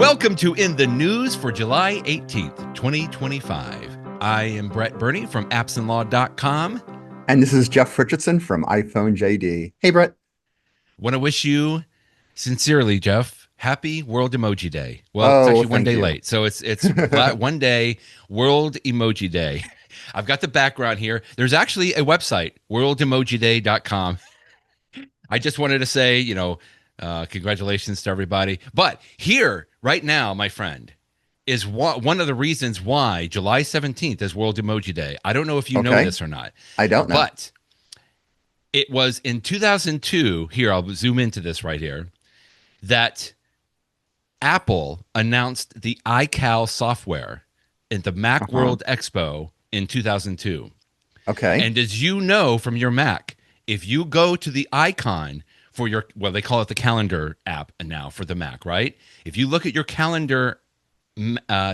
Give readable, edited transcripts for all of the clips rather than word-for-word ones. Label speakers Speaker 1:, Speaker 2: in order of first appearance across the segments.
Speaker 1: Welcome to In the News for July 18th, 2025. I am Brett Burney from appsandlaw.com.
Speaker 2: And this is Jeff Richardson from iPhone JD. Hey, Brett.
Speaker 1: Want to wish you sincerely, Jeff, happy World Emoji Day. Well, it's
Speaker 2: Oh,
Speaker 1: actually one
Speaker 2: thank
Speaker 1: day
Speaker 2: you.
Speaker 1: late. So it's one day, World Emoji Day. I've got the background here. There's actually a website, worldemojiday.com. I just wanted to say, congratulations to everybody. But here, right now, my friend, is one of the reasons why July 17th is World Emoji Day. I don't know if you know
Speaker 2: Okay.
Speaker 1: this or not,
Speaker 2: I don't know.
Speaker 1: but it was in 2002. Here, I'll zoom into this right here, that Apple announced the iCal software at the
Speaker 2: Uh-huh.
Speaker 1: Macworld Expo in 2002.
Speaker 2: Okay.
Speaker 1: And as you know from your Mac, if you go to the icon for your, well, they call it the calendar app now for the Mac, right? If you look at your calendar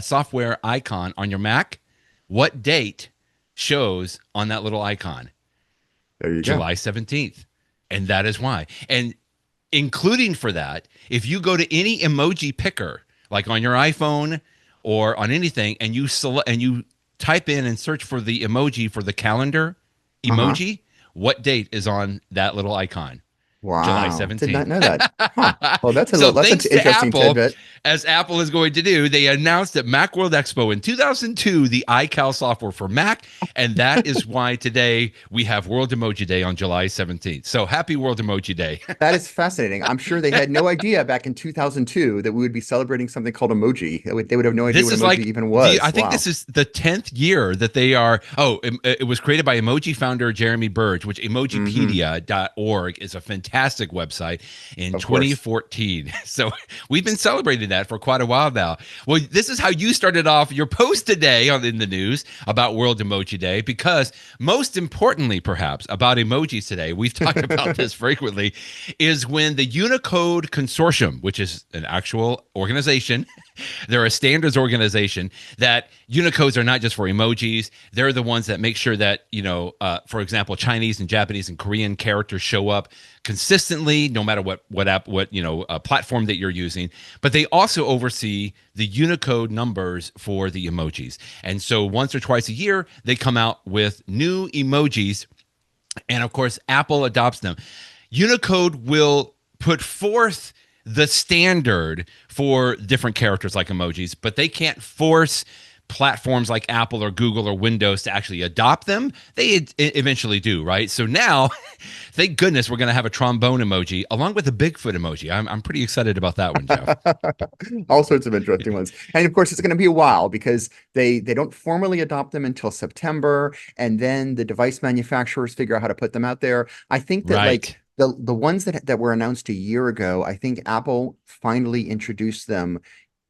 Speaker 1: software icon on your Mac, what date shows on that little icon?
Speaker 2: There you go.
Speaker 1: July 17th. And that is why. And including for that, if you go to any emoji picker, like on your iPhone or on anything, and you select and you type in and search for the emoji for the calendar
Speaker 2: Uh-huh.
Speaker 1: emoji, what date is on that little icon? July
Speaker 2: Wow. Did not
Speaker 1: 17th.
Speaker 2: know that. Huh. Well,
Speaker 1: So
Speaker 2: that's an
Speaker 1: thanks to
Speaker 2: interesting
Speaker 1: Apple,
Speaker 2: tidbit.
Speaker 1: as Apple is going to do, they announced at Macworld Expo in 2002 the iCal software for Mac, and that is why today we have World Emoji Day on July 17th. So happy World Emoji Day.
Speaker 2: That is fascinating. I'm sure they had no idea back in 2002 that we would be celebrating something called emoji. They would have no idea
Speaker 1: This
Speaker 2: what
Speaker 1: is
Speaker 2: emoji
Speaker 1: like
Speaker 2: even was.
Speaker 1: I think
Speaker 2: Wow.
Speaker 1: this is the 10th year that they are. Oh, it was created by Emoji founder Jeremy Burge, which
Speaker 2: Mm-hmm.
Speaker 1: Emojipedia.org is a fantastic website in
Speaker 2: Of course.
Speaker 1: 2014. So we've been celebrating that for quite a while now. Well, this is how you started off your post today on In the News about World Emoji Day, because most importantly, perhaps, about emojis today, we've talked about this frequently, is when the Unicode Consortium, which is an actual organization, they're a standards organization, that Unicodes are not just for emojis. They're the ones that make sure that, for example, Chinese and Japanese and Korean characters show up consistently, no matter what platform that you're using. But they also oversee the Unicode numbers for the emojis. And so once or twice a year, they come out with new emojis. And of course, Apple adopts them. Unicode will put forth the standard for different characters like emojis, but they can't force platforms like Apple or Google or Windows to actually adopt them. They eventually do, right? So now, thank goodness we're going to have a trombone emoji along with a Bigfoot emoji. I'm pretty excited about that one, Jeff.
Speaker 2: All sorts of interesting ones. And of course, it's going to be a while because they don't formally adopt them until September, and then the device manufacturers figure out how to put them out there. I think that like
Speaker 1: Right.
Speaker 2: the ones that were announced a year ago, I think Apple finally introduced them.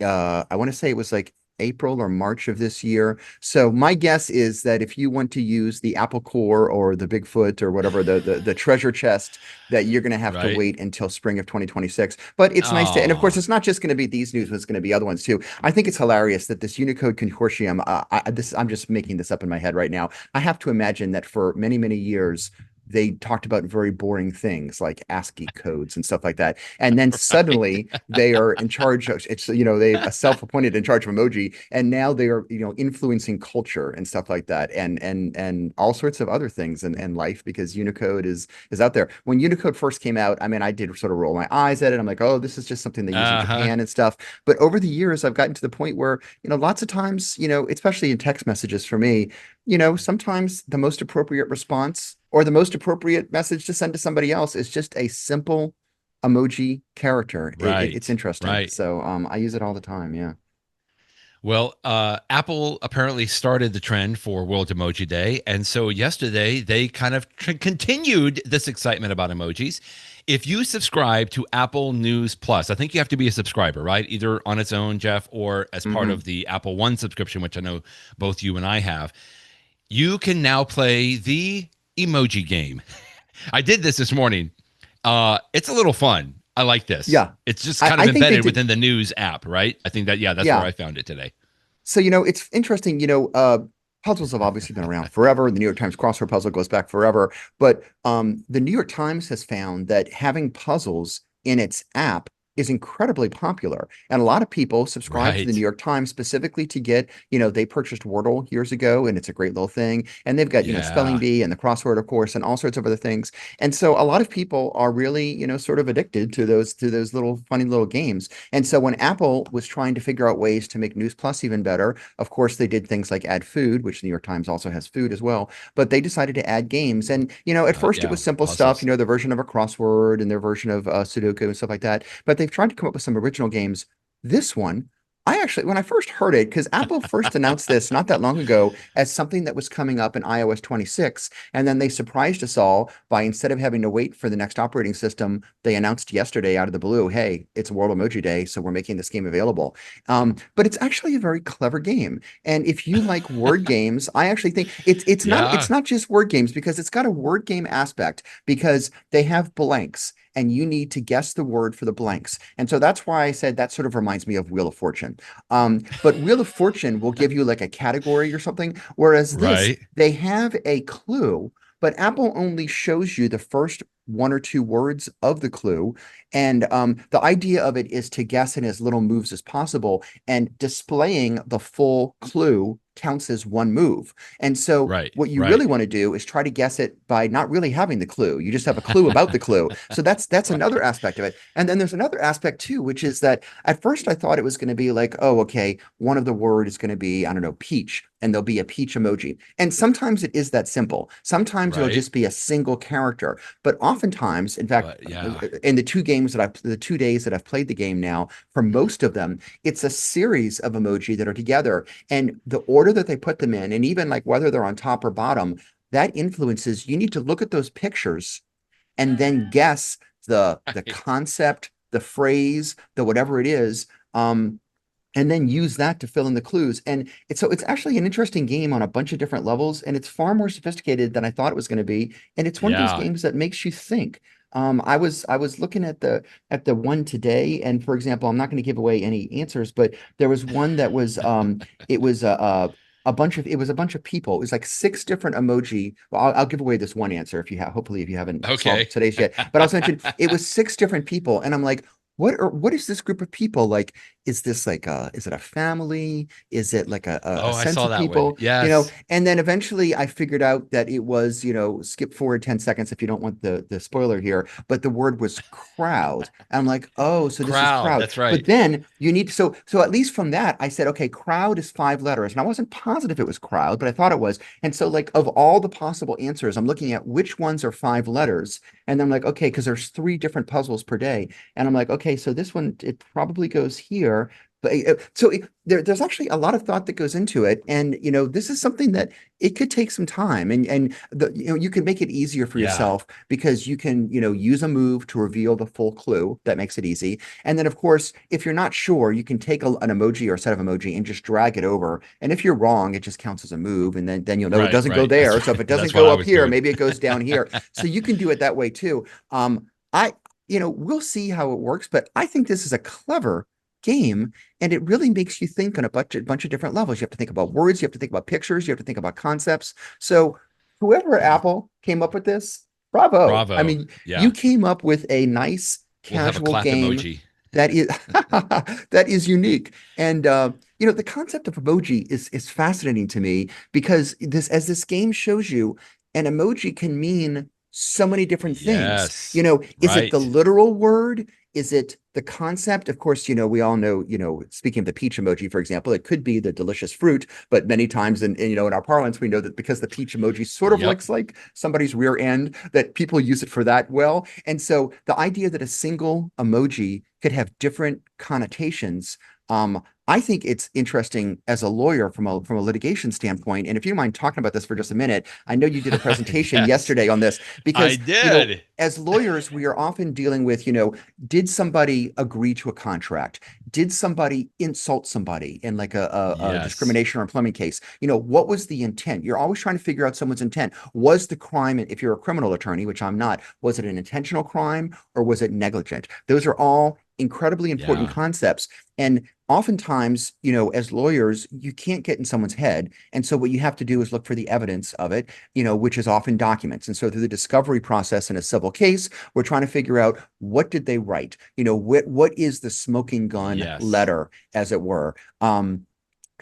Speaker 2: I want to say it was like April or March of this year. So my guess is that if you want to use the Apple Core or the Bigfoot or whatever the treasure chest, that you're going to have to
Speaker 1: Right.
Speaker 2: wait until spring of 2026. But it's nice to, and of course,
Speaker 1: Oh,
Speaker 2: it's not just going to be these news; it's going to be other ones too. I think it's hilarious that this Unicode Consortium. I'm just making this up in my head right now. I have to imagine that for many years, they talked about very boring things like ASCII codes and stuff like that. And then
Speaker 1: right.
Speaker 2: suddenly they are in charge of it's, they a self-appointed in charge of emoji. And now they are, influencing culture and stuff like that. And all sorts of other things in life because Unicode is out there. When Unicode first came out, I mean, I did sort of roll my eyes at it. I'm like, oh, this is just something they use in
Speaker 1: Uh-huh.
Speaker 2: Japan and stuff. But over the years, I've gotten to the point where, lots of times, especially in text messages for me, sometimes the most appropriate response or the most appropriate message to send to somebody else is just a simple emoji character. It's
Speaker 1: Right.
Speaker 2: interesting.
Speaker 1: Right.
Speaker 2: So I use it all the time. Yeah.
Speaker 1: Well, Apple apparently started the trend for World Emoji Day. And so yesterday, they kind of continued this excitement about emojis. If you subscribe to Apple News Plus, I think you have to be a subscriber, right? Either on its own, Jeff, or as part
Speaker 2: Hmm.
Speaker 1: of the Apple One subscription, which I know both you and I have. You can now play the emoji game. I did this morning. It's a little fun. I like this.
Speaker 2: Yeah.
Speaker 1: It's just
Speaker 2: I,
Speaker 1: kind of
Speaker 2: I think they
Speaker 1: embedded
Speaker 2: did.
Speaker 1: within the news app, right? I think that, yeah, that's where
Speaker 2: Yeah.
Speaker 1: I found it today.
Speaker 2: So, it's interesting, puzzles have obviously been around forever. The New York Times crossword puzzle goes back forever. But the New York Times has found that having puzzles in its app is incredibly popular. And a lot of people subscribe to the New
Speaker 1: Right.
Speaker 2: York Times specifically to get, they purchased Wordle years ago and it's a great little thing. And they've got, Spelling
Speaker 1: Yeah.
Speaker 2: Bee and the crossword, of course, and all sorts of other things. And so a lot of people are really, sort of addicted to those little funny little games. And so when Apple was trying to figure out ways to make News Plus even better, of course, they did things like add food, which the New York Times also has food as well. But they decided to add games. And, at first it
Speaker 1: Yeah.
Speaker 2: was simple stuff,
Speaker 1: Puzzles.
Speaker 2: their version of a crossword and their version of Sudoku and stuff like that. But they've tried to come up with some original games. This one, I actually, when I first heard it, because Apple first announced this not that long ago as something that was coming up in iOS 26, and then they surprised us all by instead of having to wait for the next operating system, they announced yesterday out of the blue, hey, it's World Emoji Day, so we're making this game available. But it's actually a very clever game. And if you like word games, I actually think it's
Speaker 1: Yeah.
Speaker 2: not just word games because it's got a word game aspect because they have blanks and you need to guess the word for the blanks. And so that's why I said that sort of reminds me of Wheel of Fortune. But Wheel of Fortune will give you like a category or something, whereas this,
Speaker 1: Right.
Speaker 2: they have a clue, but Apple only shows you the first one or two words of the clue. And the idea of it is to guess in as little moves as possible, and displaying the full clue counts as one move. And so
Speaker 1: Right.
Speaker 2: what you
Speaker 1: Right.
Speaker 2: really want to do is try to guess it by not really having the clue. You just have a clue about the clue. So that's another
Speaker 1: Right.
Speaker 2: aspect of it. And then there's another aspect too, which is that at first I thought it was going to be like, oh, okay, one of the word is going to be, I don't know, peach, and there'll be a peach emoji. And sometimes it is that simple. Sometimes it'll
Speaker 1: Right.
Speaker 2: just be a single character. But oftentimes, in fact,
Speaker 1: But yeah.
Speaker 2: in the 2 days that I've played the game now, for most of them, it's a series of emoji that are together. And the order that they put them in, and even like whether they're on top or bottom, that influences, you need to look at those pictures and then guess the
Speaker 1: Right.
Speaker 2: concept, the phrase, the whatever it is, and then use that to fill in the clues. And it's actually an interesting game on a bunch of different levels, and it's far more sophisticated than I thought it was going to be. And it's one of those
Speaker 1: Yeah.
Speaker 2: games that makes you think. I was looking at the one today, and for example, I'm not going to give away any answers, but there was one that was it was a bunch of people. It was like six different emoji. Well, I'll give away this one answer if you have, hopefully if you haven't solved
Speaker 1: Okay.
Speaker 2: today's yet. But I was mentioned it was six different people, and I'm like, what is this group of people like? Is this like is it a family? Is it like a
Speaker 1: Oh, I
Speaker 2: sense
Speaker 1: saw
Speaker 2: of
Speaker 1: that one.
Speaker 2: people?
Speaker 1: Yes.
Speaker 2: And then eventually I figured out that it was, skip forward 10 seconds if you don't want the spoiler here, but the word was crowd. And I'm like, oh, so this is
Speaker 1: Crowd.
Speaker 2: crowd.
Speaker 1: That's
Speaker 2: But
Speaker 1: right.
Speaker 2: then you need so at least from that, I said, okay, crowd is 5 letters. And I wasn't positive it was crowd, but I thought it was. And so like of all the possible answers, I'm looking at which ones are 5 letters. And then I'm like, okay, because there's three different puzzles per day. And I'm like, okay, so this one, it probably goes here. But there's actually a lot of thought that goes into it. And, this is something that it could take some time. You can make it easier for
Speaker 1: Yeah.
Speaker 2: yourself because you can, use a move to reveal the full clue. That makes it easy. And then, of course, if you're not sure, you can take an emoji or a set of emoji and just drag it over. And if you're wrong, it just counts as a move. And then you'll know it
Speaker 1: Right.
Speaker 2: doesn't go
Speaker 1: Right. That's
Speaker 2: there. So if
Speaker 1: right.
Speaker 2: it doesn't
Speaker 1: That's what
Speaker 2: go
Speaker 1: I
Speaker 2: up
Speaker 1: was
Speaker 2: here,
Speaker 1: doing.
Speaker 2: maybe it goes down here. So you can do it that way too. I, we'll see how it works, but I think this is a clever game, and it really makes you think on a bunch of different levels. You have to think about words, you have to think about pictures, you have to think about concepts. So whoever at Apple came up with this, bravo. I
Speaker 1: Bravo.
Speaker 2: mean, you
Speaker 1: Yeah.
Speaker 2: came up with a nice
Speaker 1: We'll have a
Speaker 2: casual
Speaker 1: clap
Speaker 2: game
Speaker 1: emoji.
Speaker 2: that is that is unique. And the concept of emoji is fascinating to me because this game shows you, an emoji can mean so many different things.
Speaker 1: Yes.
Speaker 2: Is it the
Speaker 1: Right.
Speaker 2: literal word? Is it the concept? Of course, we all know, speaking of the peach emoji, for example, it could be the delicious fruit, but many times in our parlance, we know that because the peach emoji sort of
Speaker 1: Yep.
Speaker 2: looks like somebody's rear end, that people use it for that well. And so the idea that a single emoji could have different connotations, I think it's interesting as a lawyer from a litigation standpoint. And if you don't mind talking about this for just a minute, I know you did a presentation
Speaker 1: Yes.
Speaker 2: yesterday on this
Speaker 1: I
Speaker 2: because,
Speaker 1: did.
Speaker 2: as lawyers, we are often dealing with, did somebody agree to a contract? Did somebody insult somebody in like a
Speaker 1: Yes.
Speaker 2: discrimination or employment case? What was the intent? You're always trying to figure out someone's intent. Was the crime, if you're a criminal attorney, which I'm not, was it an intentional crime or was it negligent? Those are all incredibly important
Speaker 1: Yeah.
Speaker 2: concepts. And oftentimes, as lawyers, you can't get in someone's head. And so what you have to do is look for the evidence of it, which is often documents. And so through the discovery process in a civil case, we're trying to figure out, what did they write? What is the smoking gun
Speaker 1: Yes.
Speaker 2: letter, as it were?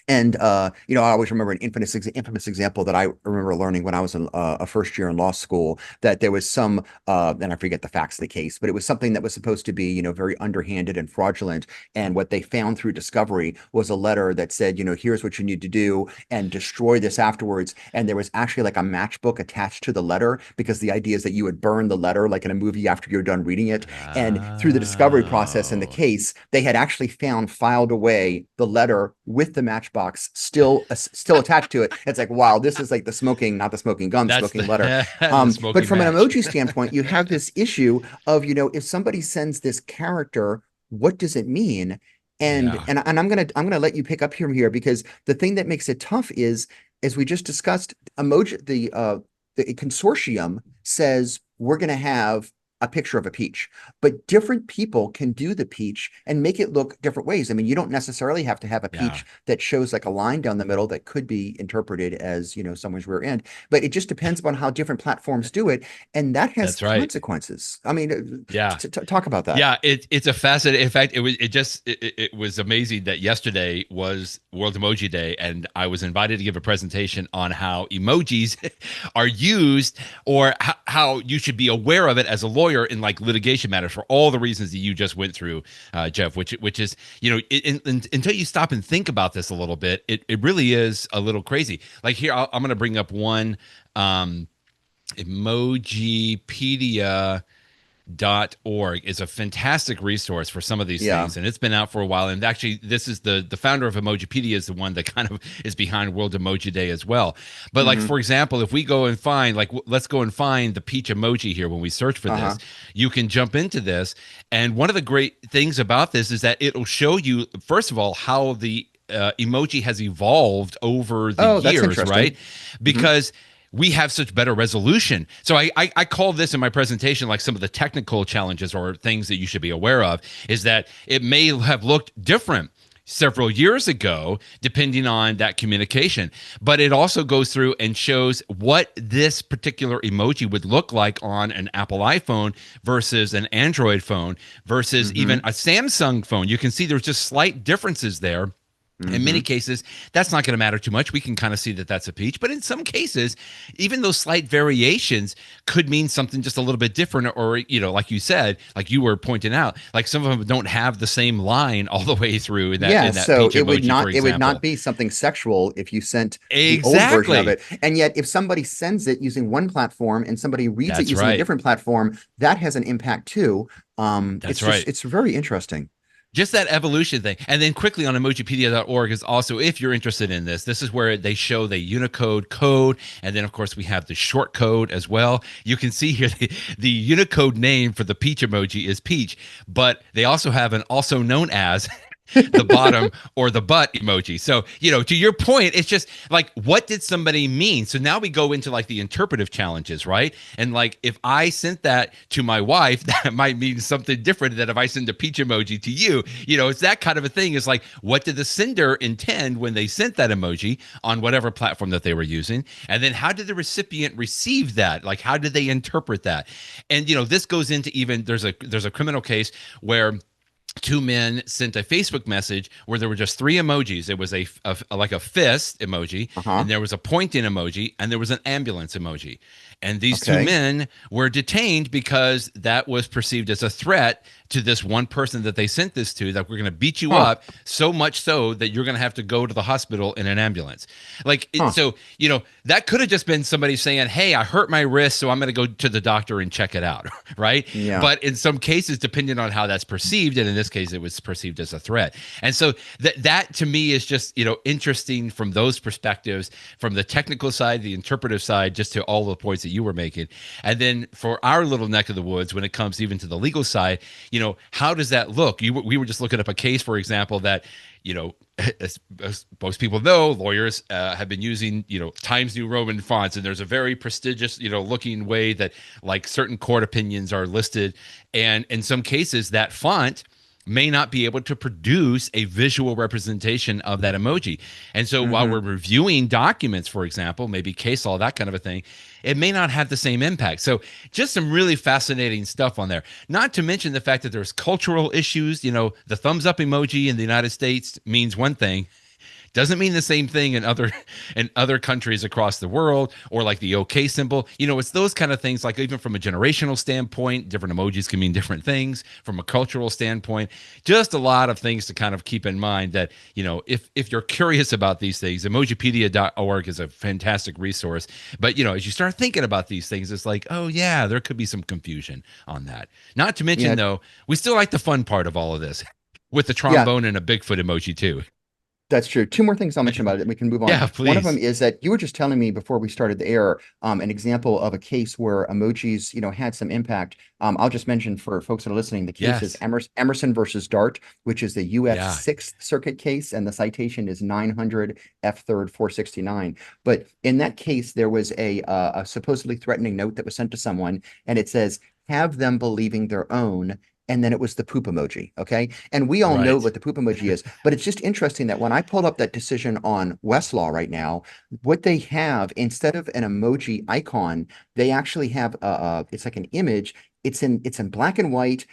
Speaker 2: And I always remember an infamous example that I remember learning when I was in a first year in law school, that there was some, and I forget the facts of the case, but it was something that was supposed to be, very underhanded and fraudulent. And what they found through discovery was a letter that said, here's what you need to do and destroy this afterwards. And there was actually like a matchbook attached to the letter, because the idea is that you would burn the letter like in a movie after you're done reading it. And through the discovery process in the
Speaker 1: Oh.
Speaker 2: case, they had actually found filed away the letter with the matchbox still attached to it. It's like, wow, this is like the smoking, not the smoking gun, the
Speaker 1: That's
Speaker 2: smoking letter.
Speaker 1: the the
Speaker 2: But
Speaker 1: smoking
Speaker 2: from an
Speaker 1: match.
Speaker 2: emoji standpoint, you have this issue of, if somebody sends this character, what does it mean? And
Speaker 1: Yeah.
Speaker 2: and, and I'm gonna let you pick up here, because the thing that makes it tough is, as we just discussed, emoji the consortium says we're gonna have a picture of a peach, but different people can do the peach and make it look different ways. I mean, you don't necessarily have to have a
Speaker 1: Yeah.
Speaker 2: peach that shows like a line down the middle that could be interpreted as, someone's rear end, but it just depends upon how different platforms do it. And that has
Speaker 1: That's right.
Speaker 2: consequences. I mean,
Speaker 1: Yeah.
Speaker 2: talk about that.
Speaker 1: Yeah, it's a fascinating. In fact, it was amazing that yesterday was World Emoji Day, and I was invited to give a presentation on how emojis are used, or how you should be aware of it as a lawyer in like litigation matters, for all the reasons that you just went through, Jeff. Which is, until you stop and think about this a little bit, it really is a little crazy. Like here, I'm going to bring up one, Emojipedia .org is a fantastic resource for some of these
Speaker 2: Yeah.
Speaker 1: things, and it's been out for a while. And actually, this is the founder of Emojipedia is the one that kind of is behind World Emoji Day as well. But like,
Speaker 2: Hmm.
Speaker 1: for example, if we go and find, like, let's go and find the peach emoji here when we search for this,
Speaker 2: Uh-huh.
Speaker 1: you can jump into this. And one of the great things about this is that it'll show you, first of all, how the emoji has evolved over the
Speaker 2: Oh, that's
Speaker 1: years,
Speaker 2: interesting.
Speaker 1: right?
Speaker 2: Hmm.
Speaker 1: Because we have such better resolution. So I call this in my presentation like some of the technical challenges or things that you should be aware of, is that it may have looked different several years ago, depending on that communication. But it also goes through and shows what this particular emoji would look like on an Apple iPhone versus an Android phone versus even
Speaker 2: Hmm.
Speaker 1: a Samsung phone. You can see there's just slight differences there. In many
Speaker 2: Hmm.
Speaker 1: cases, that's not going to matter too much. We can kind of see that that's a peach. But in some cases, even those slight variations could mean something just a little bit different. Or, like you said, like you were pointing out, like some of them don't have the same line all the way through in that
Speaker 2: Yeah,
Speaker 1: in that
Speaker 2: so
Speaker 1: peach emoji, for
Speaker 2: it would not
Speaker 1: example.
Speaker 2: be something sexual if you sent the old version of
Speaker 1: Exactly.
Speaker 2: it. And yet if somebody sends it using one platform and somebody reads it
Speaker 1: That's
Speaker 2: using a
Speaker 1: right.
Speaker 2: different platform, that has an impact too.
Speaker 1: That's right.
Speaker 2: It's very interesting.
Speaker 1: Just that evolution thing. And then quickly on emojipedia.org is also, if you're interested in this is where they show the Unicode code. And then, of course, we have the short code as well. You can see here the Unicode name for the peach emoji is peach, but they also have an also known as the bottom or the butt emoji. So, to your point, it's just like, what did somebody mean? So now we go into like the interpretive challenges, right? And like, if I sent that to my wife, that might mean something different than if I send a peach emoji to you. It's that kind of a thing. It's like, what did the sender intend when they sent that emoji on whatever platform that they were using? And then how did the recipient receive that? Like, how did they interpret that? And, this goes into, even there's a criminal case where two men sent a Facebook message where there were just three emojis. It was a like a fist emoji,
Speaker 2: Uh-huh.
Speaker 1: and there was a pointing emoji, and there was an ambulance emoji. And these two
Speaker 2: Okay.
Speaker 1: men were detained because that was perceived as a threat to this one person that they sent this to, that we're going to beat you
Speaker 2: Huh.
Speaker 1: up, so much so that you're going to have to go to the hospital in an ambulance. Like,
Speaker 2: Huh.
Speaker 1: so, that could have just been somebody saying, hey, I hurt my wrist, so I'm going to go to the doctor and check it out. Right.
Speaker 2: Yeah.
Speaker 1: But in some cases, depending on how that's perceived, and in this case, it was perceived as a threat. And so that to me is just, interesting from those perspectives, from the technical side, the interpretive side, just to all the points that you were making. And then for our little neck of the woods, when it comes even to the legal side, how does that look? We were just looking up a case, for example, that, as most people know, lawyers have been using, Times New Roman fonts, and there's a very prestigious, looking way that like certain court opinions are listed. And in some cases, that font may not be able to produce a visual representation of that emoji. And so while
Speaker 2: Hmm.
Speaker 1: we're reviewing documents, for example, maybe case law, that kind of a thing, it may not have the same impact. So just some really fascinating stuff on there. Not to mention the fact that there's cultural issues. The thumbs up emoji in the United States means one thing, doesn't mean the same thing in other countries across the world, or like the OK symbol. It's those kind of things, like even from a generational standpoint, different emojis can mean different things. From a cultural standpoint, just a lot of things to kind of keep in mind, that if you're curious about these things, emojipedia.org is a fantastic resource. But as you start thinking about these things, it's like, oh yeah, there could be some confusion on that. Not to mention,
Speaker 2: Yeah,
Speaker 1: though, we still like the fun part of all of this, with the
Speaker 2: yeah.
Speaker 1: trombone and a Bigfoot emoji too.
Speaker 2: That's true. Two more things I'll mention about it, and we can move on.
Speaker 1: Yeah,
Speaker 2: One of them
Speaker 1: please.
Speaker 2: is that you were just telling me before we started the air, an example of a case where emojis, had some impact. I'll just mention for folks that are listening, the case is
Speaker 1: Yes.
Speaker 2: Emerson versus Dart, which is the U.S.
Speaker 1: Yeah.
Speaker 2: Sixth Circuit case, and the citation is 900 F third 469. But in that case, there was a supposedly threatening note that was sent to someone, and it says, "Have them believing their own." And then it was the poop emoji. Okay. And we all know
Speaker 1: Right.
Speaker 2: what the poop emoji is, but it's just interesting that when I pulled up that decision on Westlaw right now, what they have instead of an emoji icon, they actually have it's like an image. It's in black and white.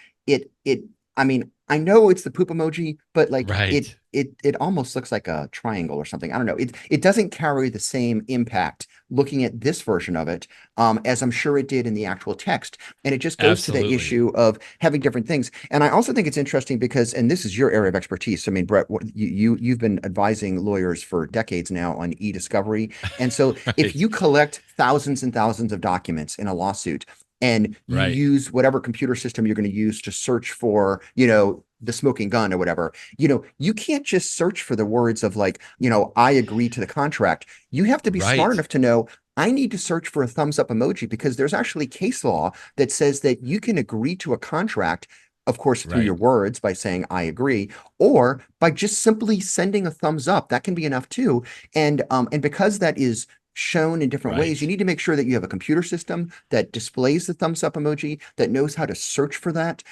Speaker 2: I mean, I know it's the poop emoji, but like it
Speaker 1: Right.
Speaker 2: it it almost looks like a triangle or something. I don't know. It doesn't carry the same impact looking at this version of it, as I'm sure it did in the actual text. And it just goes to the
Speaker 1: Absolutely.
Speaker 2: issue of having different things. And I also think it's interesting because, and this is your area of expertise. I mean, Brett, you've been advising lawyers for decades now on e-discovery. And so if
Speaker 1: Right.
Speaker 2: you collect thousands and thousands of documents in a lawsuit, and you
Speaker 1: Right.
Speaker 2: use whatever computer system you're going to use to search for, the smoking gun or whatever, you can't just search for the words of like, I agree to the contract. You have to be smart
Speaker 1: Right.
Speaker 2: enough to know I need to search for a thumbs up emoji because there's actually case law that says that you can agree to a contract, of course, through your
Speaker 1: Right.
Speaker 2: words by saying I agree, or by just simply sending a thumbs up. That can be enough too. And because that is shown in different ways, you
Speaker 1: Right.
Speaker 2: need to make sure that you have a computer system that displays the thumbs up emoji, that knows how to search for that.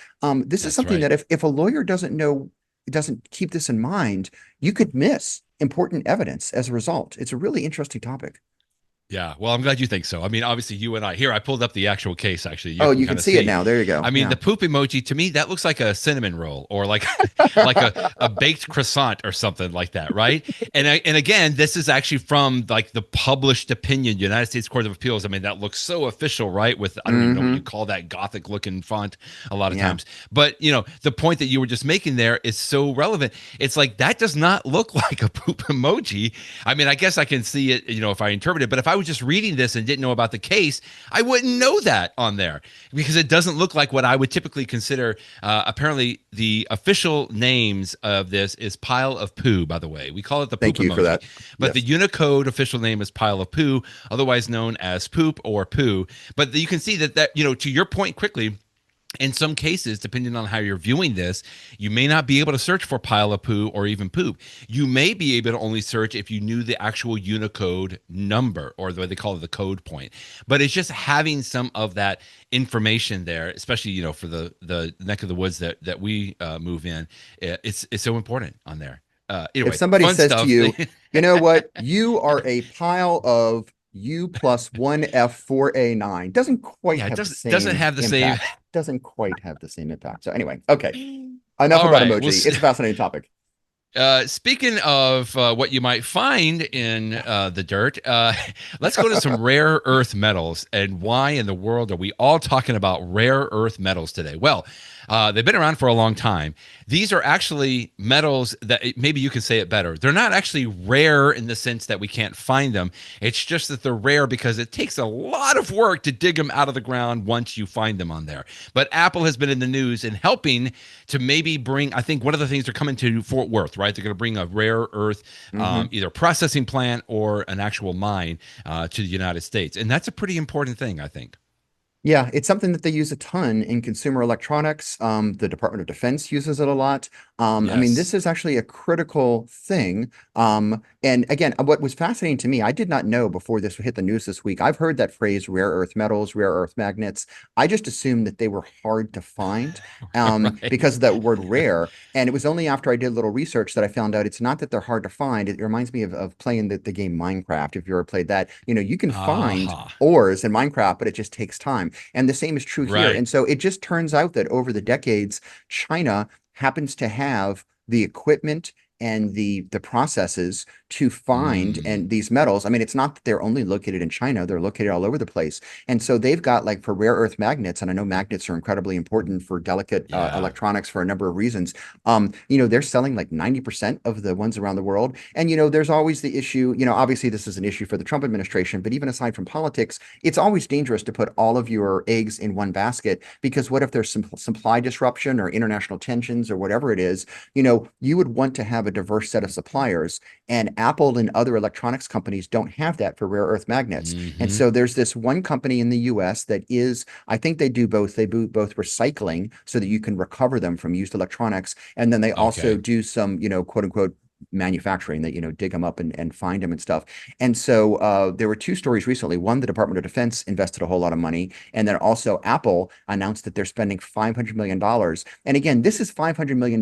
Speaker 2: This is
Speaker 1: That's
Speaker 2: something
Speaker 1: right.
Speaker 2: that if a lawyer doesn't keep this in mind, you could miss important evidence as a result. It's a really interesting topic.
Speaker 1: Yeah. Well, I'm glad you think so. I mean, obviously, you and I here, I pulled up the actual case. Actually, you
Speaker 2: Oh,
Speaker 1: can
Speaker 2: you
Speaker 1: kind
Speaker 2: can
Speaker 1: of
Speaker 2: see it
Speaker 1: see.
Speaker 2: now. There you go.
Speaker 1: I mean,
Speaker 2: Yeah.
Speaker 1: the poop emoji, to me, that looks like a cinnamon roll, or like like a baked croissant or something like that, right? And again, this is actually from like the published opinion, United States Court of Appeals. I mean, that looks so official, right? With, I don't even know what you
Speaker 2: Hmm.
Speaker 1: call that gothic looking font a lot of
Speaker 2: Yeah.
Speaker 1: times. But the point that you were just making there is so relevant. It's like that does not look like a poop emoji. I mean, I guess I can see it, if I interpret it, but if I was just reading this and didn't know about the case, I wouldn't know that on there, because it doesn't look like what I would typically consider. Apparently, the official names of this is pile of poo, by the way. We call it the poop
Speaker 2: Thank you for
Speaker 1: emoji,
Speaker 2: that.
Speaker 1: but the
Speaker 2: Yes.
Speaker 1: Unicode official name is pile of poo, otherwise known as poop or poo. But you can see that, to your point quickly, in some cases, depending on how you're viewing this, you may not be able to search for pile of poo or even poop. You may be able to only search if you knew the actual Unicode number, or the way they call it, the code point. But it's just having some of that information there, especially for the neck of the woods that we move in. It's so important on there.
Speaker 2: If
Speaker 1: Anyway,
Speaker 2: somebody
Speaker 1: fun
Speaker 2: says to
Speaker 1: stuff.
Speaker 2: you, you know what, you are a pile of U plus one F4A9, doesn't quite
Speaker 1: Yeah, it
Speaker 2: have the
Speaker 1: doesn't
Speaker 2: same
Speaker 1: have the same.
Speaker 2: impact. Doesn't quite have the same impact. So anyway, okay. Enough
Speaker 1: All
Speaker 2: about
Speaker 1: right,
Speaker 2: emoji. It's a fascinating topic.
Speaker 1: Speaking of what you might find in the dirt, let's go to some rare earth metals. And why in the world are we all talking about rare earth metals today? Well, they've been around for a long time. These are actually metals that, maybe you can say it better. They're not actually rare in the sense that we can't find them. It's just that they're rare because it takes a lot of work to dig them out of the ground once you find them on there. But Apple has been in the news and helping to maybe bring, I think one of the things, they're coming to Fort Worth, right? They're going to bring a rare earth,
Speaker 2: Hmm.
Speaker 1: either processing plant or an actual mine, to the United States. And that's a pretty important thing, I think.
Speaker 2: Yeah, it's something that they use a ton in consumer electronics. The Department of Defense uses it a lot. I mean, this
Speaker 1: Yes.
Speaker 2: is actually a critical thing. And again, what was fascinating to me, I did not know before this hit the news this week. I've heard that phrase, rare earth metals, rare earth magnets. I just assumed that they were hard to find,
Speaker 1: Right.
Speaker 2: because of that word rare. And it was only after I did a little research that I found out it's not that they're hard to find. It reminds me of playing the game Minecraft. If you ever played that, you can find
Speaker 1: Aha.
Speaker 2: ores in Minecraft, but it just takes time. And the same is true here.
Speaker 1: Right.
Speaker 2: And so it just turns out that over the decades, China happens to have the equipment and the processes to find
Speaker 1: Mm.
Speaker 2: and these metals. I mean, it's not that they're only located in China, they're located all over the place. And so they've got, like, for rare earth magnets, and I know magnets are incredibly important for delicate
Speaker 1: Yeah.
Speaker 2: electronics for a number of reasons. They're selling like 90% of the ones around the world. And there's always the issue, obviously this is an issue for the Trump administration, but even aside from politics, it's always dangerous to put all of your eggs in one basket, because what if there's some supply disruption or international tensions or whatever it is? You would want to have a diverse set of suppliers, and Apple and other electronics companies don't have that for rare earth magnets. And
Speaker 1: Hmm.
Speaker 2: so there's this one company in the US that is, I think they do both. They do both recycling so that you can recover them from used electronics. And then they also
Speaker 1: Okay.
Speaker 2: do some, quote unquote, manufacturing that, dig them up and find them and stuff. And so there were two stories recently. One, the Department of Defense invested a whole lot of money. And then also Apple announced that they're spending $500 million. And again, this is $500 million.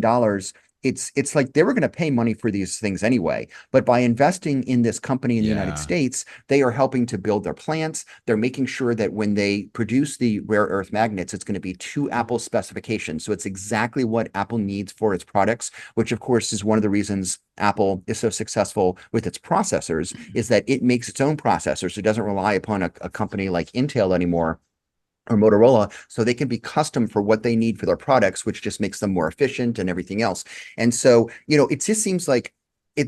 Speaker 2: It's like they were going to pay money for these things anyway. But by investing in this company in the United
Speaker 1: Yeah.
Speaker 2: States, they are helping to build their plants. They're making sure that when they produce the rare earth magnets, it's going to be to Apple specifications. So it's exactly what Apple needs for its products, which of course is one of the reasons Apple is so successful with its processors, is that it makes its own processors. So it doesn't rely upon a company like Intel anymore or Motorola, so they can be custom for what they need for their products, which just makes them more efficient and everything else. And so, it just seems like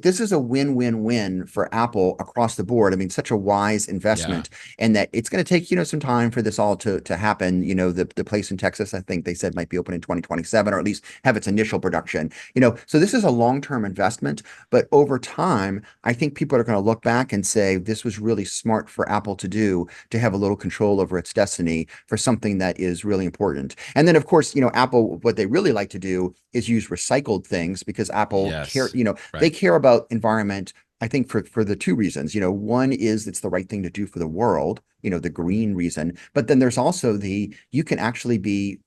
Speaker 2: this is a win-win-win for Apple across the board. I mean, such a wise
Speaker 1: Yeah.
Speaker 2: investment, and that it's going to take, some time for this all to happen. The place in Texas, I think they said, might be open in 2027, or at least have its initial production. So this is a long-term investment, but over time, I think people are going to look back and say this was really smart for Apple to do, to have a little control over its destiny for something that is really important. And then, of course, Apple, what they really like to do is use recycled things, because Apple
Speaker 1: Yes.
Speaker 2: they
Speaker 1: Right.
Speaker 2: care about environment. I think for the two reasons. One is it's the right thing to do for the world, the green reason. But then there's also you can actually be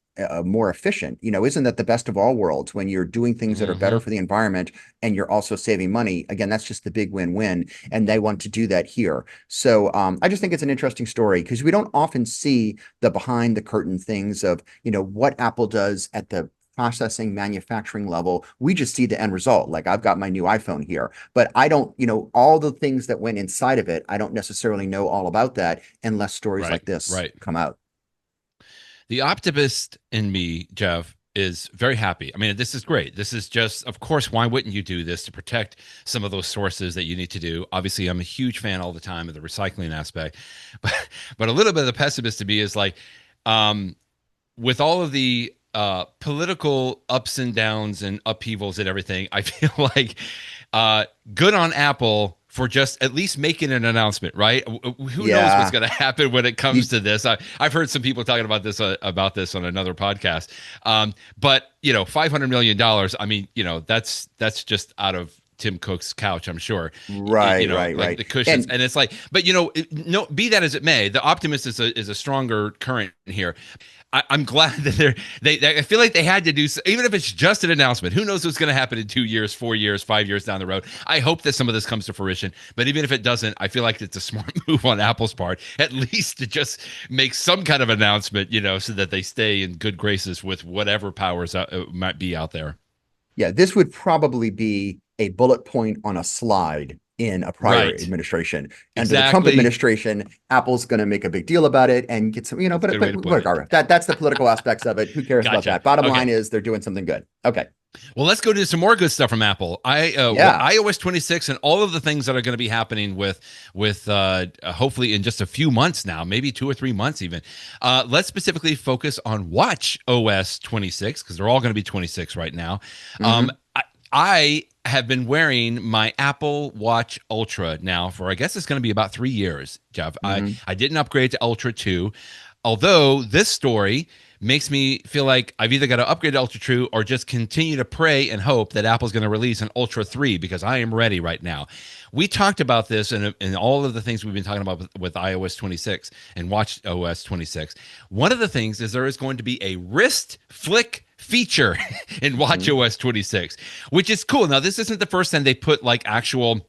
Speaker 2: more efficient. Isn't that the best of all worlds, when you're doing things that are better
Speaker 1: Hmm.
Speaker 2: for the environment and you're also saving money? Again, that's just the big win-win, and they want to do that here. So I just think it's an interesting story, because we don't often see the behind the curtain things of what Apple does at the processing manufacturing level. We just see the end result. Like, I've got my new iPhone here, but I don't, all the things that went inside of it, I don't necessarily know all about that unless stories
Speaker 1: Right.
Speaker 2: like this
Speaker 1: Right.
Speaker 2: come out.
Speaker 1: The optimist in me, Jeff, is very happy. I mean, this is great. This is just, of course, why wouldn't you do this to protect some of those sources that you need to do? Obviously, I'm a huge fan all the time of the recycling aspect, but a little bit of the pessimist to me is like, um, with all of the political ups and downs and upheavals and everything, I feel like uh, good on Apple for just at least making an announcement, right? Who knows what's
Speaker 2: Yeah.
Speaker 1: going to happen when it comes
Speaker 2: You,
Speaker 1: to this? I've heard some people talking about this on another podcast. But $500 million. I mean, that's just out of Tim Cook's couch, I'm sure.
Speaker 2: right, right,
Speaker 1: Like
Speaker 2: right.
Speaker 1: the cushions,
Speaker 2: And
Speaker 1: and it's like, but no, be that as it may, the optimist is a stronger current here. I'm glad that I feel like they had to do, even if it's just an announcement. Who knows what's going to happen in 2 years, 4 years, 5 years down the road? I hope that some of this comes to fruition. But even if it doesn't, I feel like it's a smart move on Apple's part, at least to just make some kind of announcement, so that they stay in good graces with whatever powers might be out there.
Speaker 2: yeah, this would probably be a bullet point on a slide in a prior
Speaker 1: Right.
Speaker 2: administration. Under the Trump
Speaker 1: Exactly.
Speaker 2: administration, Apple's going to make a big deal about it and get some,
Speaker 1: That's a
Speaker 2: but
Speaker 1: good way to put it.
Speaker 2: regardless, that's the political aspects of it. Who cares about
Speaker 1: Gotcha.
Speaker 2: that? Bottom line
Speaker 1: Okay.
Speaker 2: is they're doing something good. Okay.
Speaker 1: Well, let's go to some more good stuff from Apple.
Speaker 2: Yeah.
Speaker 1: iOS 26 and all of the things that are going to be happening with hopefully in just a few months now, maybe 2 or 3 months even. Let's specifically focus on Watch OS 26, because they're all going to be 26 right now. Um,
Speaker 2: Hmm.
Speaker 1: I have been wearing my Apple Watch Ultra now for, I guess it's going to be about 3 years, Jeff. I
Speaker 2: Hmm.
Speaker 1: I didn't upgrade to Ultra 2. Although this story makes me feel like I've either got to upgrade to Ultra True or just continue to pray and hope that Apple's going to release an Ultra 3 because I am ready right now. We talked about this in all of the things we've been talking about with iOS 26 and watchOS 26. One of the things is there is going to be a wrist flick feature in
Speaker 2: Mhm.
Speaker 1: watchOS 26, which is cool. Now, this isn't the first time they put like actual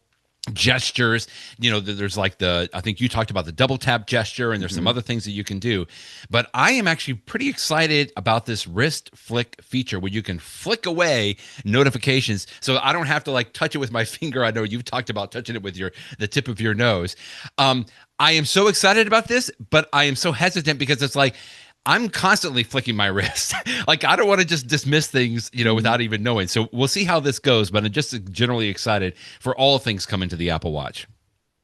Speaker 1: gestures. There's like I think you talked about the double tap gesture, and there's some
Speaker 2: Mhm.
Speaker 1: other things that you can do, but I am actually pretty excited about this wrist flick feature where you can flick away notifications so I don't have to like touch it with my finger. I know you've talked about touching it with the tip of your nose. I am so excited about this, but I am so hesitant because it's like I'm constantly flicking my wrist. Like I don't want to just dismiss things,
Speaker 2: Mhm.
Speaker 1: without even knowing. So we'll see how this goes, but I'm just generally excited for all things coming to the Apple Watch.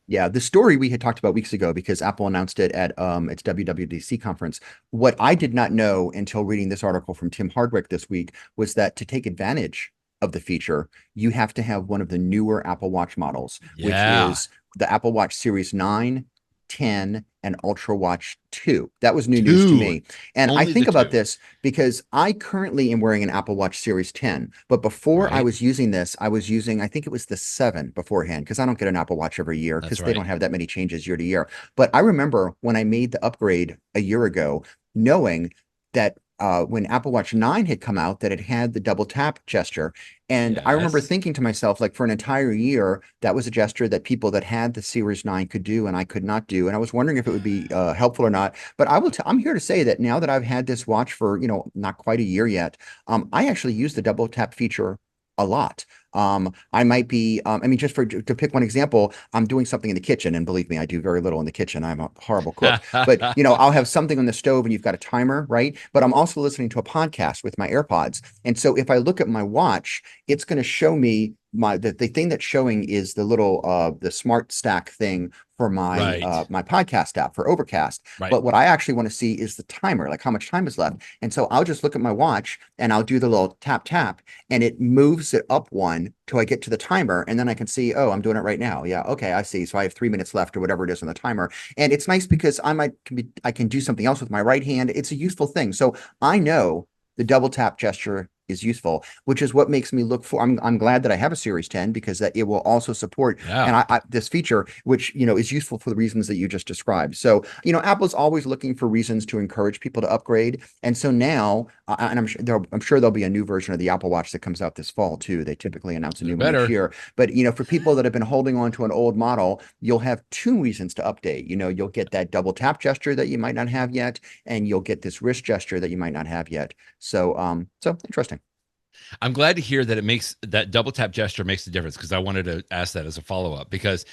Speaker 2: Yeah, the story we had talked about weeks ago because Apple announced it at its WWDC conference. What I did not know until reading this article from Tim Hardwick this week was that to take advantage of the feature, you have to have one of the newer Apple Watch models, which
Speaker 1: Yeah.
Speaker 2: is the Apple Watch Series 9, 10, and Ultra Watch 2. That was new news to
Speaker 1: Two.
Speaker 2: me. And I
Speaker 1: Only the
Speaker 2: think about
Speaker 1: two.
Speaker 2: this because I currently am wearing an Apple Watch Series 10, but before I
Speaker 1: Right?
Speaker 2: was using this, I was using, I think it was the 7 beforehand, because I don't get an Apple Watch every year
Speaker 1: That's
Speaker 2: because they
Speaker 1: right.
Speaker 2: don't have that many changes year to year. But I remember when I made the upgrade a year ago, knowing that when Apple Watch 9 had come out, that it had the double tap gesture. And I remember
Speaker 1: Yes.
Speaker 2: thinking to myself, like for an entire year, that was a gesture that people that had the Series 9 could do and I could not do. And I was wondering if it would be helpful or not. But I'm here to say that now that I've had this watch for, not quite a year yet, I actually use the double tap feature a lot. I might be, I mean, just to pick one example, I'm doing something in the kitchen, and believe me, I do very little in the kitchen. I'm a horrible cook, but I'll have something on the stove, and you've got a timer, right? But I'm also listening to a podcast with my AirPods, and so if I look at my watch, it's going to show me the thing that's showing is the little the smart stack thing for
Speaker 1: Right.
Speaker 2: my podcast app for Overcast.
Speaker 1: Right.
Speaker 2: But what I actually want to see is the timer, like how much time is left. And so I'll just look at my watch and I'll do the little tap tap and it moves it up one till I get to the timer. And then I can see, oh, I'm doing it right now. Yeah, okay, I see. So I have 3 minutes left or whatever it is on the timer. And it's nice because I can do something else with my right hand. It's a useful thing. So I know the double tap gesture is useful, which is what makes me look for. I'm glad that I have a Series 10 because that it will also support
Speaker 1: Yeah.
Speaker 2: and this feature, which is useful for the reasons that you just described. So Apple's always looking for reasons to encourage people to upgrade, and so now, and I'm sure there'll be a new version of the Apple Watch that comes out this fall too. They typically announce a
Speaker 1: They're
Speaker 2: new one each
Speaker 1: better.
Speaker 2: year, but for people that have been holding on to an old model, you'll have two reasons to update. You'll get that double tap gesture that you might not have yet, and you'll get this wrist gesture that you might not have yet. So interesting.
Speaker 1: I'm glad to hear that it makes that double tap gesture makes a difference because I wanted to ask that as a follow up because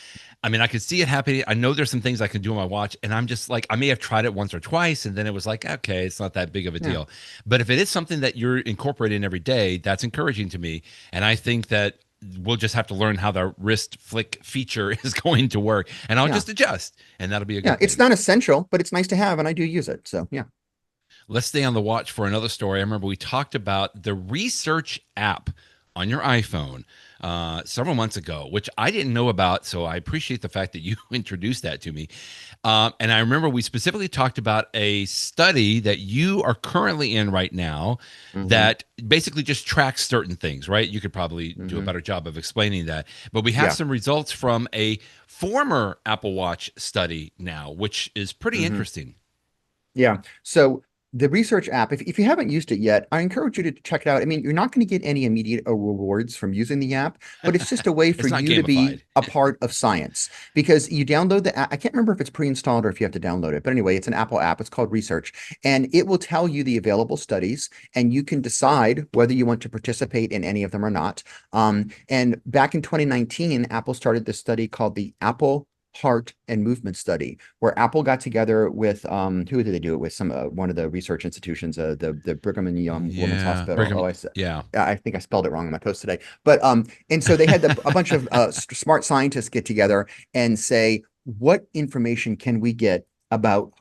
Speaker 1: I mean I could see it happening. I know there's some things I can do on my watch, and I'm just like I may have tried it once or twice, and then it was like okay, it's not that big of a
Speaker 2: Yeah.
Speaker 1: deal. But if it is something that you're incorporating every day, that's encouraging to me, and I think that we'll just have to learn how the wrist flick feature is going to work, and I'll
Speaker 2: Yeah.
Speaker 1: just adjust, and that'll be a
Speaker 2: Yeah.
Speaker 1: good
Speaker 2: It's
Speaker 1: thing.
Speaker 2: not essential, but it's nice to have, and I do use it. So yeah.
Speaker 1: Let's stay on the watch for another story. I remember we talked about the research app on your iPhone several months ago, which I didn't know about. So I appreciate the fact that you introduced that to me. And I remember we specifically talked about a study that you are currently in right now
Speaker 2: Hmm.
Speaker 1: that basically just tracks certain things, right? You could probably do a
Speaker 2: Hmm.
Speaker 1: better job of explaining that. But we have
Speaker 2: Yeah.
Speaker 1: some results from a former Apple Watch study now, which is pretty
Speaker 2: Hmm.
Speaker 1: interesting.
Speaker 2: Yeah. So the research app, if you haven't used it yet, I encourage you to check it out. I mean, you're not going to get any immediate rewards from using the app, but it's just a way for
Speaker 1: It's not
Speaker 2: you to be
Speaker 1: gamified.
Speaker 2: a part of science because you download the app. I can't remember if it's pre-installed or if you have to download it, but anyway, it's an Apple app. It's called Research, and it will tell you the available studies, and you can decide whether you want to participate in any of them or not. And back in 2019, Apple started this study called the Apple Heart and Movement Study, where Apple got together with who did they do it with? Some one of the research institutions, the Brigham and Young Women's
Speaker 1: Yeah,
Speaker 2: Hospital.
Speaker 1: Brigham.
Speaker 2: Oh,
Speaker 1: Yeah,
Speaker 2: I think I spelled it wrong in my post today. But and so they had a bunch of smart scientists get together and say, what information can we get about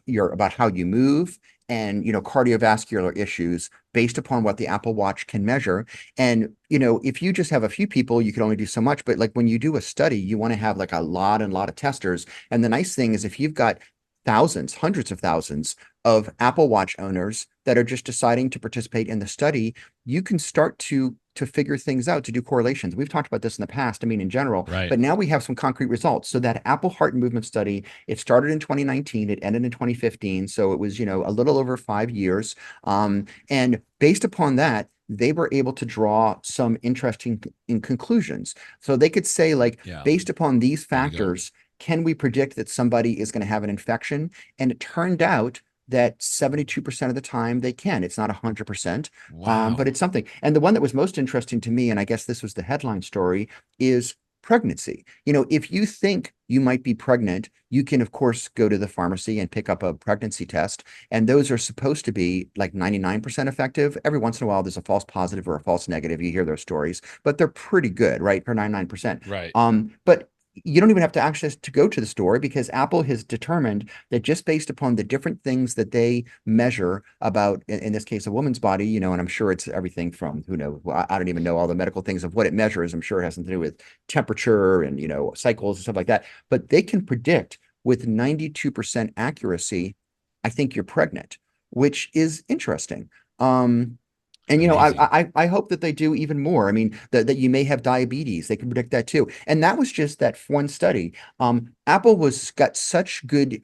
Speaker 2: how you move and cardiovascular issues based upon what the Apple Watch can measure. And if you just have a few people, you can only do so much. But like when you do a study, you want to have like a lot of testers. And the nice thing is if you've got thousands, hundreds of thousands of Apple Watch owners that are just deciding to participate in the study, you can start to figure things out, to do correlations. We've talked about this in the past, I mean, in general,
Speaker 1: Right.
Speaker 2: but now we have some concrete results. So that Apple Heart and Movement study, it started in 2019, it ended in 2015. So it was, a little over 5 years. And based upon that, they were able to draw some interesting conclusions. So they could say, like,
Speaker 1: Yeah.
Speaker 2: based upon these
Speaker 1: There you go.
Speaker 2: factors, can we predict that somebody is going to have an infection? And it turned out that 72% of the time they can. It's not 100%, but
Speaker 1: Wow.
Speaker 2: it's something. And the one that was most interesting to me, and I guess this was the headline story, is pregnancy. If you think you might be pregnant, you can, of course, go to the pharmacy and pick up a pregnancy test. And those are supposed to be like 99% effective. Every once in a while, there's a false positive or a false negative. You hear those stories, but they're pretty good, right? For 99%.
Speaker 1: Right.
Speaker 2: But you don't even have to access to go to the store because Apple has determined that just based upon the different things that they measure about, in this case, a woman's body, and I'm sure it's everything from, who knows, well, I don't even know all the medical things of what it measures. I'm sure it has something to do with temperature and, cycles and stuff like that. But they can predict with 92% accuracy, I think you're pregnant, which is interesting. And
Speaker 1: Amazing.
Speaker 2: I hope that they do even more. I mean, that you may have diabetes. They can predict that too. And that was just that one study. Apple was got such good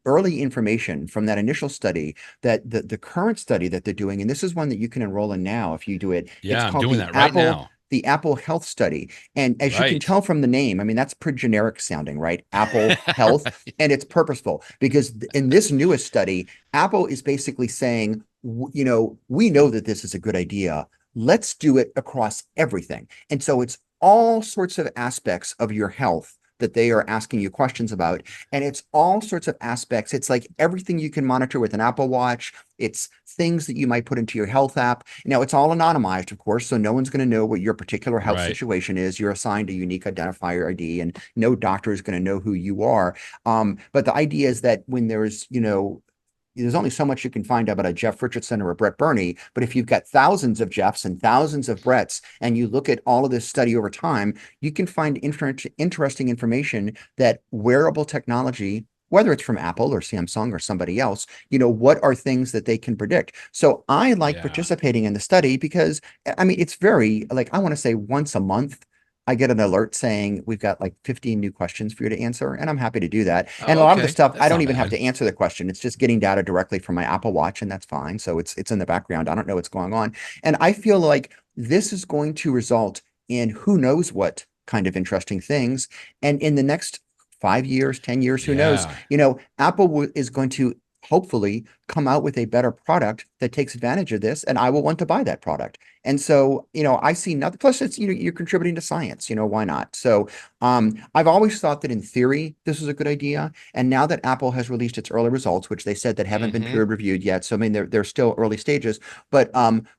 Speaker 2: early information from that initial study that the current study that they're doing, and this is one that you can enroll in now if you do it. It's
Speaker 1: Yeah, I'm
Speaker 2: called
Speaker 1: doing that right now.
Speaker 2: the Apple Health Study. And as you can
Speaker 1: Right.
Speaker 2: tell from the name, I mean, that's pretty generic sounding, right? Apple Health, and it's purposeful because in this newest study, Apple is basically saying, we know that this is a good idea. Let's do it across everything. And so it's all sorts of aspects of your health that they are asking you questions about. And it's all sorts of aspects. It's like everything you can monitor with an Apple Watch. It's things that you might put into your health app. Now, it's all anonymized, of course, so no one's going to know what your particular health
Speaker 1: Right.
Speaker 2: situation is. You're assigned a unique identifier ID, and no doctor is going to know who you are. But the idea is that when there's only so much you can find out about a Jeff Richardson or a Brett Burney. But if you've got thousands of Jeffs and thousands of Bretts, and you look at all of this study over time, you can find interesting information that wearable technology, whether it's from Apple or Samsung or somebody else, what are things that they can predict. So I like
Speaker 1: Yeah.
Speaker 2: participating in the study because, I mean, it's very, like, I want to say once a month, I get an alert saying we've got like 15 new questions for you to answer, and I'm happy to do that. And
Speaker 1: Oh,
Speaker 2: a lot of the
Speaker 1: okay.
Speaker 2: stuff I
Speaker 1: That's
Speaker 2: don't
Speaker 1: not
Speaker 2: even have
Speaker 1: bad.
Speaker 2: to answer the question. It's just getting data directly from my Apple Watch, and that's fine. So it's in the background. I don't know what's going on. And I feel like this is going to result in who knows what kind of interesting things. And in the next 5 years, 10 years, who knows?
Speaker 1: Yeah.
Speaker 2: Apple is going to hopefully come out with a better product that takes advantage of this, and I will want to buy that product. And so, I see nothing. Plus, it's you're contributing to science. Why not? So, I've always thought that in theory this was a good idea. And now that Apple has released its early results, which they said that haven't been
Speaker 1: Mm-hmm.
Speaker 2: peer reviewed yet, so I mean they're still early stages, but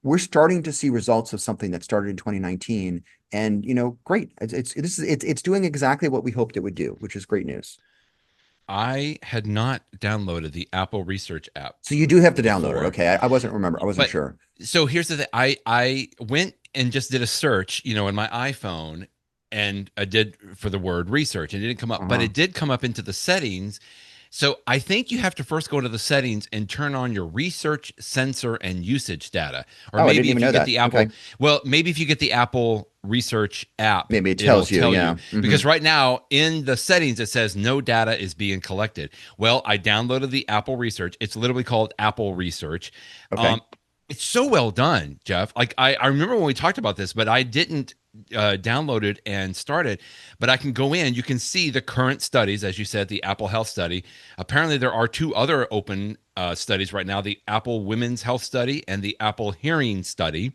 Speaker 2: we're starting to see results of something that started in 2019. And great. It's doing exactly what we hoped it would do, which is great news.
Speaker 1: I had not downloaded the Apple Research app
Speaker 2: So you do have to download it.
Speaker 1: before,
Speaker 2: Okay. I wasn't
Speaker 1: but
Speaker 2: sure.
Speaker 1: so here's the thing. I went and just did a search, in my iPhone, and I did for the word research, and it didn't come up, but
Speaker 2: Uh-huh.
Speaker 1: it did come up into the settings. So I think you have to first go to the settings and turn on your research, sensor, and usage data. Or
Speaker 2: Oh, I didn't
Speaker 1: maybe
Speaker 2: even
Speaker 1: if you
Speaker 2: know
Speaker 1: get
Speaker 2: that.
Speaker 1: the
Speaker 2: Okay.
Speaker 1: Apple, well, maybe if you get the Apple Research app,
Speaker 2: Maybe it
Speaker 1: it'll
Speaker 2: tells you.
Speaker 1: tell you.
Speaker 2: Yeah. Hmm.
Speaker 1: Because right now in the settings, it says no data is being collected. Well, I downloaded the Apple Research. It's literally called Apple Research.
Speaker 2: Okay.
Speaker 1: Um, it's so well done, Jeff. Like I remember when we talked about this, but I didn't download it and start it. But I can go in. You can see the current studies, as you said, the Apple Health Study. Apparently, there are two other open studies right now: the Apple Women's Health Study and the Apple Hearing Study.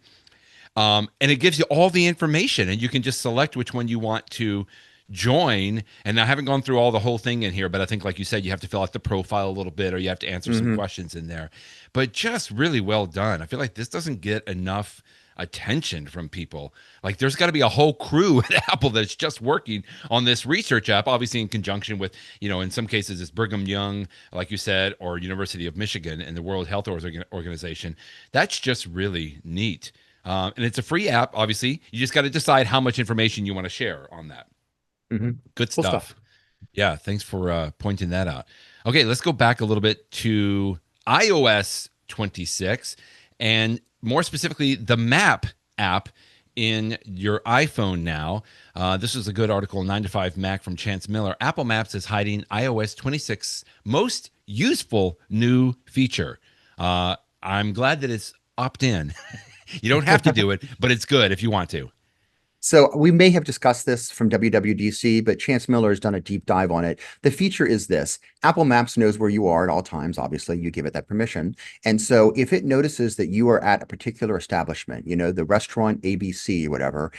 Speaker 1: And it gives you all the information, and you can just select which one you want to join. And I haven't gone through all the whole thing in here, but I think, like you said, you have to fill out the profile a little bit, or you have to answer some
Speaker 2: Hmm.
Speaker 1: questions in there. But just really well done. I feel like this doesn't get enough attention from people. Like there's got to be a whole crew at Apple that's just working on this research app, obviously in conjunction with, in some cases it's Brigham Young, like you said, or University of Michigan and the World Health Organization. That's just really neat. And it's a free app, obviously. You just got to decide how much information you want to share on that.
Speaker 2: Hmm.
Speaker 1: Good
Speaker 2: Cool stuff.
Speaker 1: stuff. Yeah, thanks for pointing that out. Okay, let's go back a little bit to iOS 26 and more specifically the Map app in your iPhone now. This was a good article, 9 to 5 Mac from Chance Miller. Apple Maps is hiding iOS 26 most useful new feature. I'm glad that it's opt in. You don't have to do it, but it's good if you want to.
Speaker 2: So we may have discussed this from WWDC, but Chance Miller has done a deep dive on it. The feature is this: Apple Maps knows where you are at all times. Obviously, you give it that permission. And so if it notices that you are at a particular establishment, the restaurant ABC, whatever,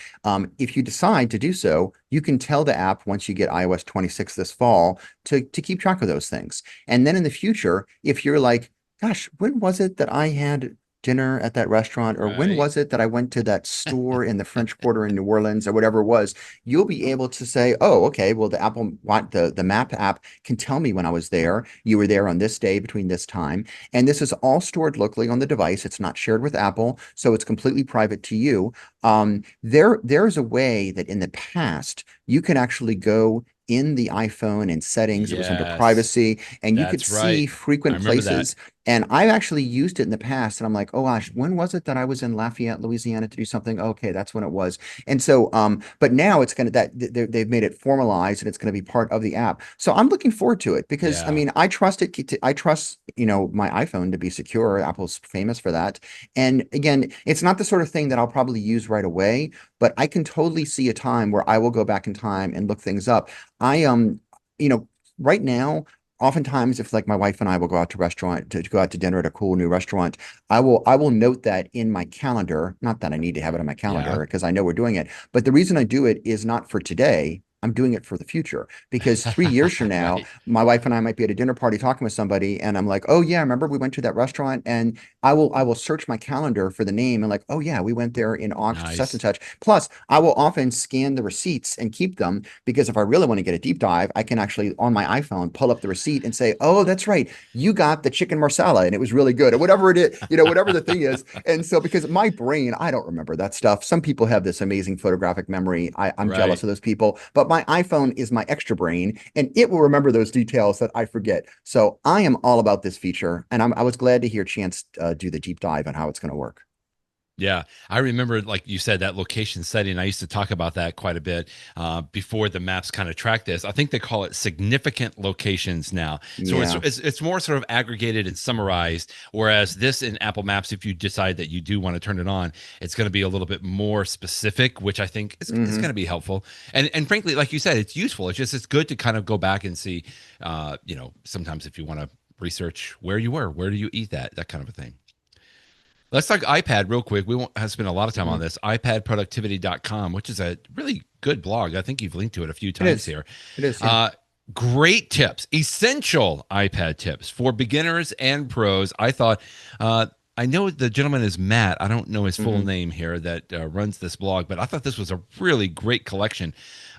Speaker 2: if you decide to do so, you can tell the app once you get iOS 26 this fall to keep track of those things. And then in the future, if you're like, gosh, when was it that I had dinner at that restaurant, or when
Speaker 1: Right.
Speaker 2: was it that I went to that store in the French Quarter in New Orleans, or whatever it was, you'll be able to say, oh, okay, well, the map app can tell me when I was there. You were there on this day between this time. And this is all stored locally on the device. It's not shared with Apple, so it's completely private to you. There's a way that in the past you can actually go in the iPhone and settings. It was under
Speaker 1: Yes,
Speaker 2: privacy, and you could
Speaker 1: that's right.
Speaker 2: see
Speaker 1: I
Speaker 2: frequent
Speaker 1: remember that.
Speaker 2: places. And I've actually used it in the past, and I'm like, oh gosh, when was it that I was in Lafayette, Louisiana to do something? Okay, that's when it was. And so, but now it's gonna they've made it formalized, and it's gonna be part of the app. So I'm looking forward to it because I
Speaker 1: Yeah.
Speaker 2: mean, I trust it. I trust my iPhone to be secure. Apple's famous for that. And again, it's not the sort of thing that I'll probably use right away, but I can totally see a time where I will go back in time and look things up. I you know, right now, oftentimes if like my wife and I will go out to go out to dinner at a cool new restaurant, I will note that in my calendar. Not that I need to have it on my
Speaker 1: Yeah.
Speaker 2: calendar because I know we're doing it, but the reason I do it is not for today. I'm doing it for the future because 3 years from now,
Speaker 1: Right.
Speaker 2: my wife and I might be at a dinner party talking with somebody, and I'm like, "Oh yeah, remember we went to that restaurant?" And I will search my calendar for the name and like, "Oh yeah, we went there in August such and
Speaker 1: Nice.
Speaker 2: such." Plus, I will often scan the receipts and keep them because if I really want to get a deep dive, I can actually on my iPhone pull up the receipt and say, "Oh, that's right, you got the chicken marsala and it was really good," or whatever it is, whatever the thing is. And so, because my brain, I don't remember that stuff. Some people have this amazing photographic memory. I'm
Speaker 1: Right.
Speaker 2: jealous of those people, but my iPhone is my extra brain, and it will remember those details that I forget. So I am all about this feature, and I was glad to hear Chance do the deep dive on how it's going to work.
Speaker 1: Yeah, I remember, like you said, that location setting. I used to talk about that quite a bit before the maps kind of track this. I think they call it significant locations now. So
Speaker 2: Yeah.
Speaker 1: it's more sort of aggregated and summarized. Whereas this in Apple Maps, if you decide that you do want to turn it on, it's going to be a little bit more specific, which I think is going
Speaker 2: Hmm.
Speaker 1: to be helpful. And frankly, like you said, it's useful. It's good to kind of go back and see. Sometimes if you want to research where you were, where do you eat that kind of a thing. Let's talk iPad real quick. We won't have to spend a lot of time on
Speaker 2: Hmm.
Speaker 1: this. iPadproductivity.com, which is a really good blog. I think you've linked to it a few
Speaker 2: It
Speaker 1: times
Speaker 2: is.
Speaker 1: here.
Speaker 2: It is. Yeah.
Speaker 1: Uh, Great tips, essential iPad tips for beginners and pros. Uh, I know the gentleman is Matt. I don't know his full
Speaker 2: Hmm.
Speaker 1: name here that runs this blog, but I thought this was a really great collection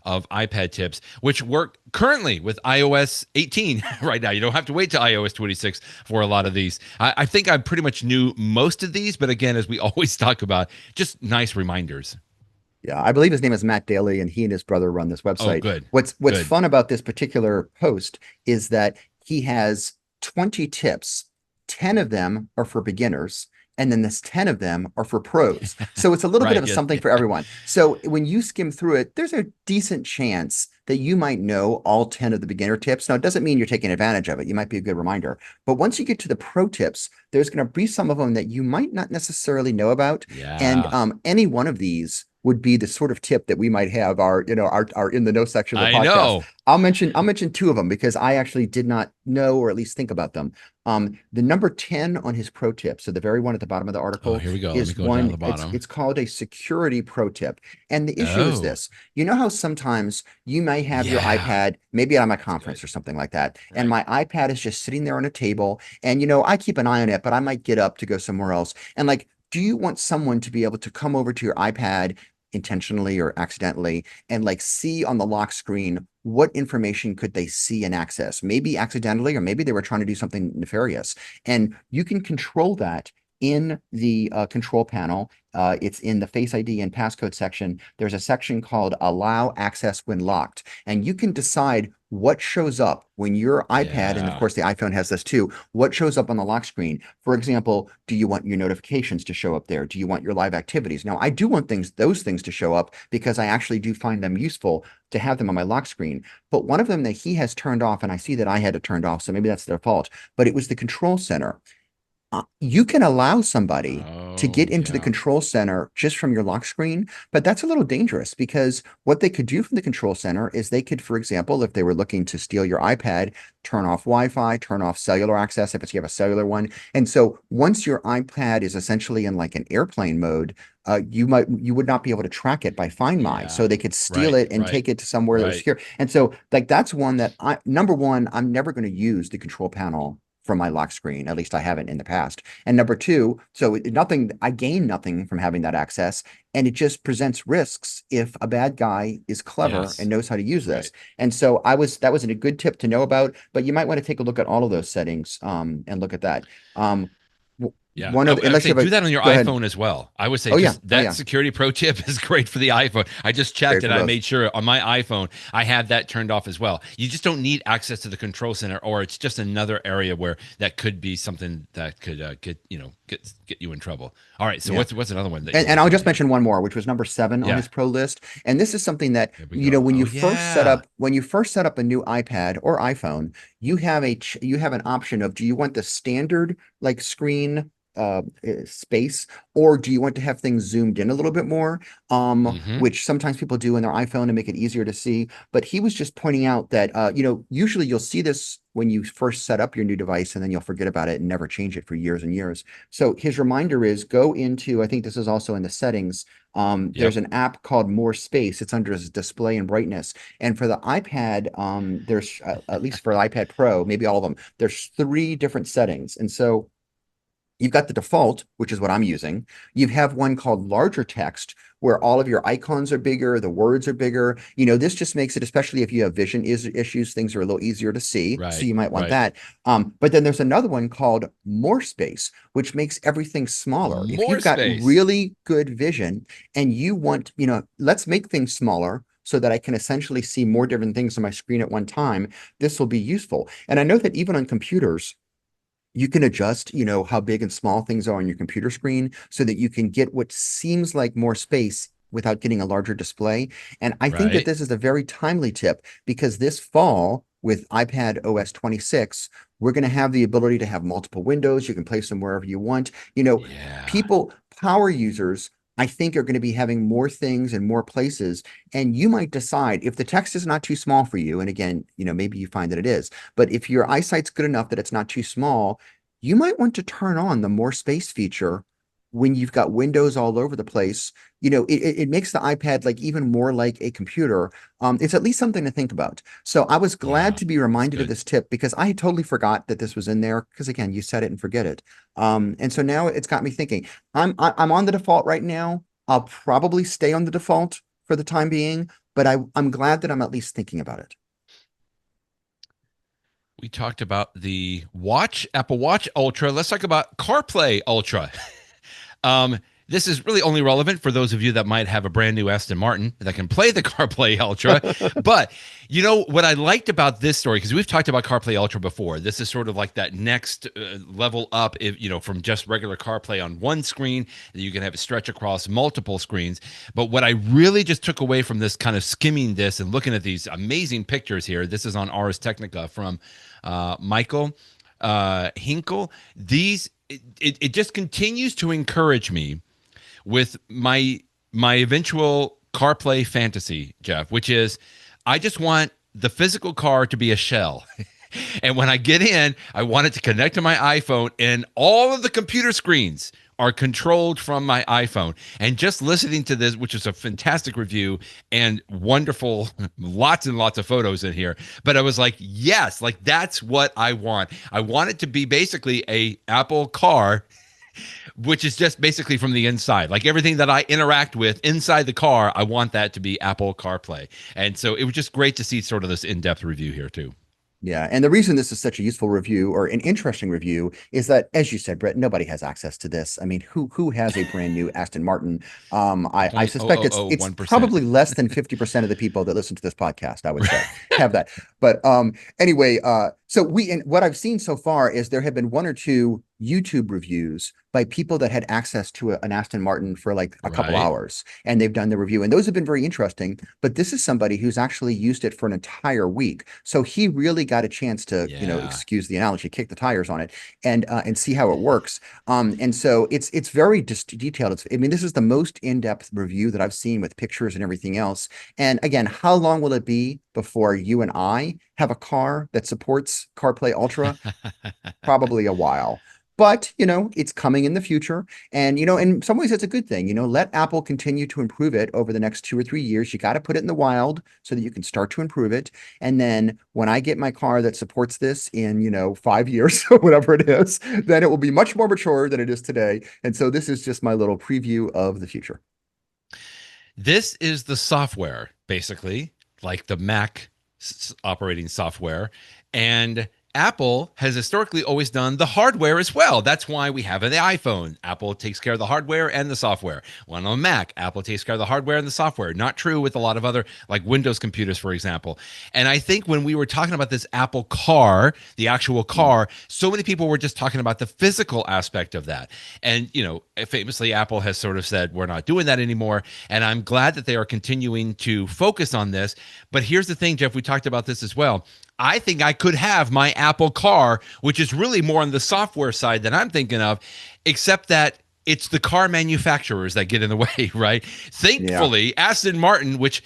Speaker 1: of iPad tips, which work currently with iOS 18 right now. You don't have to wait to iOS 26 for a lot of these. I think I pretty much knew most of these, but again, as we always talk about, just nice reminders.
Speaker 2: Yeah, I believe his name is Matt Daly, and he and his brother run this
Speaker 1: Oh,
Speaker 2: website.
Speaker 1: good,
Speaker 2: What's
Speaker 1: good.
Speaker 2: fun about this particular post is that he has 20 tips. 10 of them are for beginners, and then this 10 of them are for pros. So it's a little bit
Speaker 1: Right.
Speaker 2: of a
Speaker 1: Yeah.
Speaker 2: something for everyone. So when you skim through it, there's a decent chance that you might know all 10 of the beginner tips. Now, it doesn't mean you're taking advantage of it. You might be a good reminder. But once you get to the pro tips, there's going to be some of them that you might not necessarily know about. And
Speaker 1: Yeah.
Speaker 2: any one of these would be the sort of tip that we might have our in the know section of the
Speaker 1: I
Speaker 2: podcast.
Speaker 1: know.
Speaker 2: I'll mention two of them because I actually did not know or at least think about them. The number 10 on his pro tip, so the very one at the bottom of the
Speaker 1: Oh,
Speaker 2: article
Speaker 1: here we go. Let me
Speaker 2: is
Speaker 1: go down to
Speaker 2: one,
Speaker 1: the
Speaker 2: it's
Speaker 1: bottom.
Speaker 2: it's called a security pro tip. And the issue is
Speaker 1: Oh,
Speaker 2: this. You know how sometimes you may have your
Speaker 1: yeah.
Speaker 2: iPad, maybe I'm at a
Speaker 1: That's good.
Speaker 2: conference or something like that, and
Speaker 1: Right.
Speaker 2: my iPad is just sitting there on a table, and I keep an eye on it, but I might get up to go somewhere else. And like, do you want someone to be able to come over to your iPad intentionally or accidentally and like see on the lock screen what information could they see and access, maybe accidentally, or maybe they were trying to do something nefarious? And you can control that in the control panel, it's in the Face ID and passcode section. There's a section called Allow Access when locked, and you can decide what shows up when your iPad, and of
Speaker 1: Yeah.
Speaker 2: course the iPhone has this too, what shows up on the lock screen. For example, do you want your notifications to show up there? Do you want your live activities? Now, I do want those things to show up because I actually do find them useful to have them on my lock screen. But one of them that he has turned off, and I see that I had it turned off, so maybe that's their fault, but it was the control center. You can allow somebody to get
Speaker 1: Oh,
Speaker 2: into the
Speaker 1: yeah.
Speaker 2: control center just from your lock screen, but that's a little dangerous because what they could do from the control center is they could, for example, if they were looking to steal your iPad, turn off Wi-Fi, turn off cellular access if you have a cellular one. And so once your iPad is essentially in like an airplane mode, you would not be able to track it by Find My.
Speaker 1: Yeah.
Speaker 2: So they could steal
Speaker 1: Right,
Speaker 2: it and
Speaker 1: right,
Speaker 2: take it to somewhere that was
Speaker 1: right.
Speaker 2: secure. And so like that's one that number one, I'm never going to use the control panel from my lock screen. At least I haven't in the past. And number two, so nothing, I gain nothing from having that access. And it just presents risks if a bad guy is clever and
Speaker 1: Yes.
Speaker 2: knows how to use
Speaker 1: Right.
Speaker 2: this. And so that was a good tip to know about, but you might want to take a look at all of those settings and look at that.
Speaker 1: Yeah,
Speaker 2: One of the,
Speaker 1: I would
Speaker 2: unless
Speaker 1: say
Speaker 2: you have
Speaker 1: do
Speaker 2: a,
Speaker 1: that on your
Speaker 2: go ahead.
Speaker 1: iPhone as well. I would say
Speaker 2: Oh yeah.
Speaker 1: just
Speaker 2: Oh
Speaker 1: that
Speaker 2: yeah.
Speaker 1: security pro tip is great for the iPhone. I just checked
Speaker 2: Great
Speaker 1: and
Speaker 2: for
Speaker 1: I
Speaker 2: both.
Speaker 1: made sure on my iPhone I have that turned off as well. You just don't need access to the control center, or it's just another area where that could be something that could get you in trouble. All right, so
Speaker 2: Yeah.
Speaker 1: what's another one that you're
Speaker 2: And I'll
Speaker 1: working on
Speaker 2: just
Speaker 1: here?
Speaker 2: mention one more, which was number 7 on
Speaker 1: Yeah,
Speaker 2: his pro list. And this is something that,
Speaker 1: here we go.
Speaker 2: when
Speaker 1: Oh yeah,
Speaker 2: you first set up a new iPad or iPhone, you have an option of, do you want the standard like screen space, or do you want to have things zoomed in a little bit more,
Speaker 1: mm-hmm.
Speaker 2: which sometimes people do in their iPhone to make it easier to see. But he was just pointing out that usually you'll see this when you first set up your new device, and then you'll forget about it and never change it for years and years. So his reminder is, go into, I think this is also in the settings. There's
Speaker 1: Yep,
Speaker 2: an app called More Space. It's under display and brightness. And for the iPad, there's at least for the iPad Pro, maybe all of them, there's 3 different settings. And so you've got the default, which is what I'm using. You have one called larger text, where all of your icons are bigger, the words are bigger. This just makes it, especially if you have vision issues, things are a little easier to see. So
Speaker 1: right,
Speaker 2: you might want
Speaker 1: right.
Speaker 2: that. But then there's another one called more space, which makes everything smaller. If
Speaker 1: More
Speaker 2: you've got
Speaker 1: space.
Speaker 2: really good vision and you want, let's make things smaller so that I can essentially see more different things on my screen at one time, this will be useful. And I know that even on computers, you can adjust, how big and small things are on your computer screen so that you can get what seems like more space without getting a larger display. And I think that
Speaker 1: Right.
Speaker 2: this is a very timely tip because this fall with iPad OS 26, we're going to have the ability to have multiple windows. You can place them wherever you want.
Speaker 1: Yeah.
Speaker 2: Power users, I think, are going to be having more things and more places. And you might decide if the text is not too small for you. And again, maybe you find that it is, but if your eyesight's good enough that it's not too small, you might want to turn on the more space feature when you've got windows all over the place. It makes the iPad like even more like a computer. It's at least something to think about. So I was glad
Speaker 1: Yeah.
Speaker 2: to be
Speaker 1: That's
Speaker 2: reminded of
Speaker 1: good.
Speaker 2: this tip because I totally forgot that this was in there because again, you set it and forget it. And so now it's got me thinking. I'm on the default right now. I'll probably stay on the default for the time being, but I'm glad that I'm at least thinking about it.
Speaker 1: We talked about the Apple Watch Ultra. Let's talk about CarPlay Ultra. This is really only relevant for those of you that might have a brand new Aston Martin that can play the CarPlay Ultra. But what I liked about this story, because we've talked about CarPlay Ultra before. This is sort of like that next level up, if from just regular CarPlay on one screen, you can have it stretch across multiple screens. But what I really just took away from this, kind of skimming this and looking at these amazing pictures here. This is on Ars Technica from Michael Hinkle. It just continues to encourage me with my eventual CarPlay fantasy, Jeff, which is I just want the physical car to be a shell. And when I get in, I want it to connect to my iPhone, and all of the computer screens are controlled from my iPhone. And just listening to this, which is a fantastic review and wonderful, lots and lots of photos in here. But I was like, yes, like that's what I want. I want it to be basically a Apple car, which is just basically from the inside. Like everything that I interact with inside the car, I want that to be Apple CarPlay. And so it was just great to see sort of this in-depth review here too.
Speaker 2: Yeah, and the reason this is such a useful review or an interesting review is that, as you said, Brett, nobody has access to this. I mean, who has a brand new Aston Martin? I suspect it's
Speaker 1: 0.001%.
Speaker 2: probably less than 50% of the people that listen to this podcast, I would say, have that. But anyway, so and what I've seen so far is there have been one or two YouTube reviews by people that had access to an Aston Martin for like a couple
Speaker 1: Right.
Speaker 2: hours, and they've done the review, and those have been very interesting. But this is somebody who's actually used it for an entire week, so he really got a chance to,
Speaker 1: Yeah.
Speaker 2: excuse the analogy, kick the tires on it and see how it works. And so it's very detailed. I mean, this is the most in-depth review that I've seen with pictures and everything else. And again, how long will it be before you and I have a car that supports CarPlay Ultra? Probably a while. But, it's coming in the future. And, in some ways, it's a good thing. Let Apple continue to improve it over the next 2 or 3 years. You got to put it in the wild so that you can start to improve it. And then when I get my car that supports this in, 5 years or whatever it is, then it will be much more mature than it is today. And so this is just my little preview of the future.
Speaker 1: This is the software, basically, like the Mac operating software. And Apple has historically always done the hardware as well. That's why we have the iPhone. Apple takes care of the hardware and the software. One on Mac, Apple takes care of the hardware and the software. Not true with a lot of other, like Windows computers, for example. And I think when we were talking about this Apple car, the actual car, so many people were just talking about the physical aspect of that. And, famously, Apple has sort of said, we're not doing that anymore. And I'm glad that they are continuing to focus on this. But here's the thing, Jeff, we talked about this as well. I think I could have my Apple car, which is really more on the software side than I'm thinking of, except that it's the car manufacturers that get in the way, right?
Speaker 2: Yeah,
Speaker 1: Thankfully, Aston Martin, which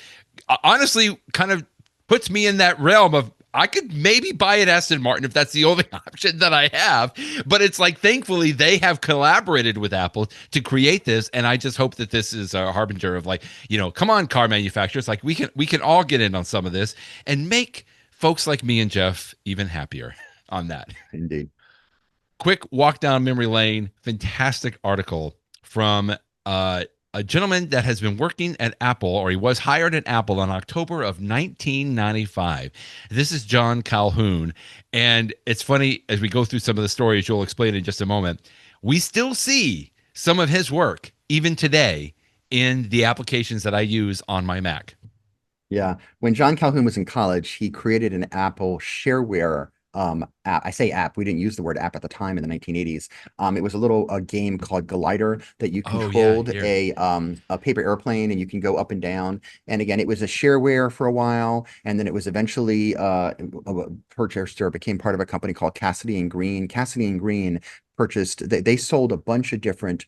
Speaker 1: honestly kind of puts me in that realm of I could maybe buy an Aston Martin if that's the only option that I have. But it's like, thankfully, they have collaborated with Apple to create this. And I just hope that this is a harbinger of like, come on, car manufacturers, like we can all get in on some of this and make folks like me and Jeff even happier on that.
Speaker 2: indeed.
Speaker 1: Quick walk down memory lane. Fantastic article from a gentleman that has been working at Apple, or he was hired at Apple in October of 1995. This is John Calhoun. And it's funny, as we go through some of the stories you'll explain in just a moment, we still see some of his work even today in the applications that I use on my Mac.
Speaker 2: Yeah. When John Calhoun was in college, he created an Apple shareware app. I say app. We didn't use the word app at the time in the 1980s. It was a little game called Glider that you
Speaker 1: Oh yeah,
Speaker 2: controlled
Speaker 1: here.
Speaker 2: a paper airplane and you can go up and down. And again, it was a shareware for a while, and then it was eventually purchased or became part of a company called Cassidy and Green. Cassidy and Green purchased. They sold a bunch of different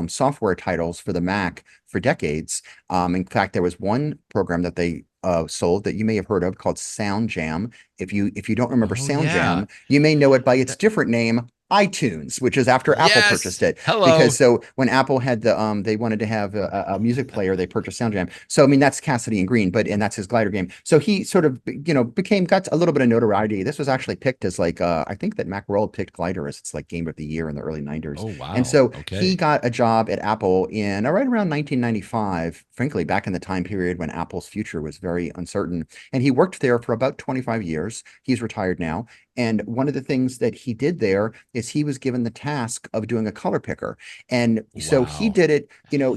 Speaker 2: software titles for the Mac for decades. In fact, there was one program that they sold that you may have heard of called Sound Jam. If you don't remember
Speaker 1: Oh
Speaker 2: Sound
Speaker 1: yeah.
Speaker 2: Jam, you may know it by its different name, iTunes, which is after Apple purchased
Speaker 1: Yes.
Speaker 2: it. Because
Speaker 1: Hello.
Speaker 2: so when Apple had they wanted to have a music player, they purchased Sound Jam. So I mean that's Cassidy and Green, and that's his Glider game. So he sort of got a little bit of notoriety. This was actually picked as like I think that MacWorld picked Glider as its like game of the year in the early 90s.
Speaker 1: Oh
Speaker 2: And
Speaker 1: wow.
Speaker 2: so he
Speaker 1: Okay.
Speaker 2: got a job at Apple in right around 1995, frankly, back in the time period when Apple's future was very uncertain. And he worked there for about 25 years. He's retired now. And one of the things that he did there is he was given the task of doing a color picker. And so he
Speaker 1: Wow.
Speaker 2: did it,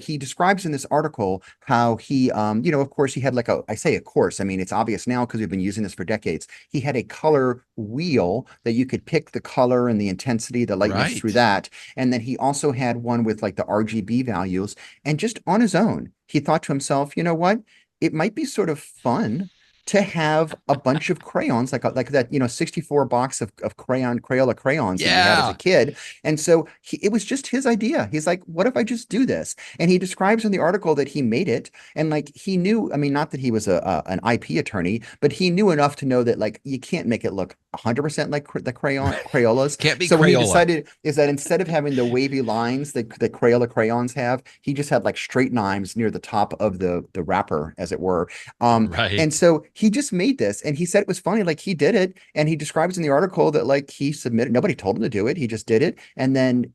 Speaker 2: he describes in this article how he, of course, he had like I say a course. I mean, it's obvious now because we've been using this for decades. He had a color wheel that you could pick the color and the intensity, the lightness through
Speaker 1: Right.
Speaker 2: that. And then he also had one with like the RGB values. And just on his own, he thought to himself, you know what? It might be sort of fun to have a bunch of crayons, like that, 64 box of Crayola crayons that you had as a
Speaker 1: Yeah.
Speaker 2: kid. And so it was just his idea. He's like, what if I just do this? And he describes in the article that he made it. And like he knew, I mean, not that he was an IP attorney, but he knew enough to know that like you can't make it look 100% like the Crayolas.
Speaker 1: Can't be
Speaker 2: So what he
Speaker 1: Crayola.
Speaker 2: decided is that instead of having the wavy lines that the Crayola crayons have, he just had like straight lines near the top of the wrapper, as it were. And
Speaker 1: Right.
Speaker 2: so he just made this, and he said it was funny. Like he did it, and he describes in the article that like he submitted, nobody told him to do it. He just did it, and then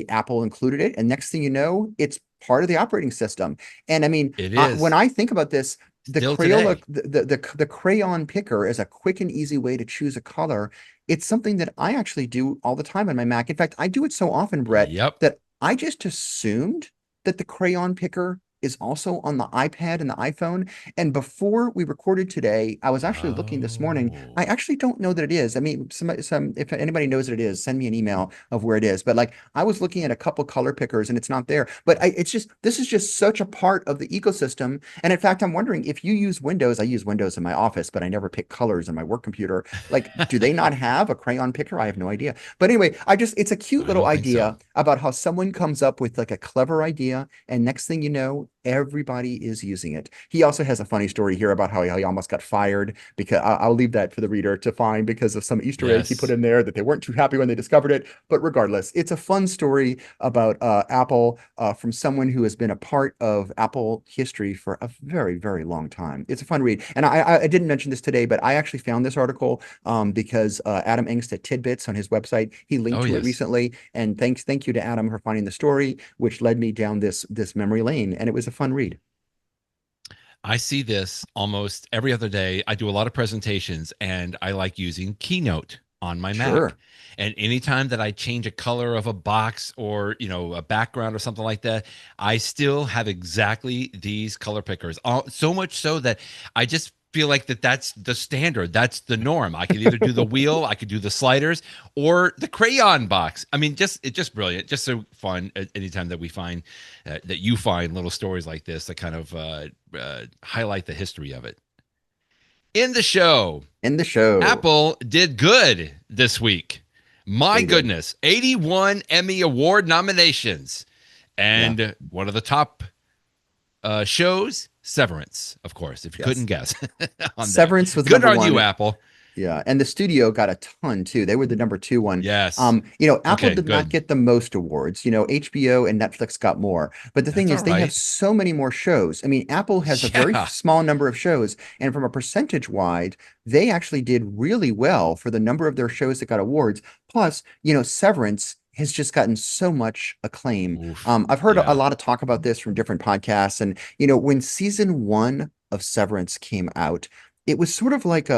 Speaker 2: Apple included it, and next thing you know, it's part of the operating system. And I mean,
Speaker 1: It
Speaker 2: when
Speaker 1: is.
Speaker 2: I think about this, the
Speaker 1: Still
Speaker 2: Crayola,
Speaker 1: today.
Speaker 2: the crayon picker is a quick and easy way to choose a color. It's something that I actually do all the time on my Mac. In fact, I do it so often, Brett,
Speaker 1: Yep.
Speaker 2: that I just assumed that the crayon picker is also on the iPad and the iPhone. And before we recorded today, I was actually looking this morning. I
Speaker 1: Oh.
Speaker 2: actually don't know that it is. I mean, if anybody knows that it is, send me an email of where it is. But like, I was looking at a couple color pickers and it's not there. But it's just, this is just such a part of the ecosystem. And in fact, I'm wondering if you use Windows. I use Windows in my office, but I never pick colors in my work computer. Like, do they not have a crayon picker? I have no idea. But anyway, it's a cute
Speaker 1: I
Speaker 2: little
Speaker 1: don't think so.
Speaker 2: idea about how someone comes up with like a clever idea, and next thing you know, everybody is using it. He also has a funny story here about how he almost got fired, because I'll leave that for the reader to find because of some Easter egg he put
Speaker 1: Yes.
Speaker 2: in there that they weren't too happy when they discovered it. But regardless, it's a fun story about Apple, from someone who has been a part of Apple history for a very, very long time. It's a fun read. And I didn't mention this today, but I actually found this article because Adam Engst at Tidbits on his website, he linked
Speaker 1: Oh,
Speaker 2: to it
Speaker 1: yes.
Speaker 2: recently. And thank you to Adam for finding the story, which led me down this memory lane. And it was a fun read.
Speaker 1: I see this almost every other day. I do a lot of presentations and I like using Keynote on my Mac.
Speaker 2: Sure.
Speaker 1: And anytime that I change a color of a box or, a background or something like that, I still have exactly these color pickers. So much so that I just feel like that's the standard. That's the norm. I could either do the wheel, I could do the sliders, or the crayon box. I mean, it's just brilliant. Just so fun anytime that we find that you find little stories like this that kind of highlight the history of it. In the show,
Speaker 2: In the show,
Speaker 1: Apple did good this week. My
Speaker 2: they did.
Speaker 1: goodness, 81 Emmy Award nominations.
Speaker 2: Yeah.
Speaker 1: And one of the top shows, Severance, of course, if you couldn't
Speaker 2: Yes.
Speaker 1: guess on there.
Speaker 2: Severance was
Speaker 1: Good
Speaker 2: number
Speaker 1: on you,
Speaker 2: one.
Speaker 1: Apple.
Speaker 2: Yeah, and the studio got a ton too. They were the number two one.
Speaker 1: Yes.
Speaker 2: Apple
Speaker 1: Okay,
Speaker 2: did not
Speaker 1: good.
Speaker 2: get the most awards. HBO and Netflix got more. But the thing
Speaker 1: That's
Speaker 2: is,
Speaker 1: all
Speaker 2: they have
Speaker 1: right.
Speaker 2: so many more shows. I mean, Apple has a very
Speaker 1: Yeah.
Speaker 2: small number of shows, and from a percentage wide, they actually did really well for the number of their shows that got awards. Plus, Severance has just gotten so much acclaim.
Speaker 1: Oof.
Speaker 2: I've heard a
Speaker 1: Yeah.
Speaker 2: lot of talk about this from different podcasts, and when season one of Severance came out, it was sort of like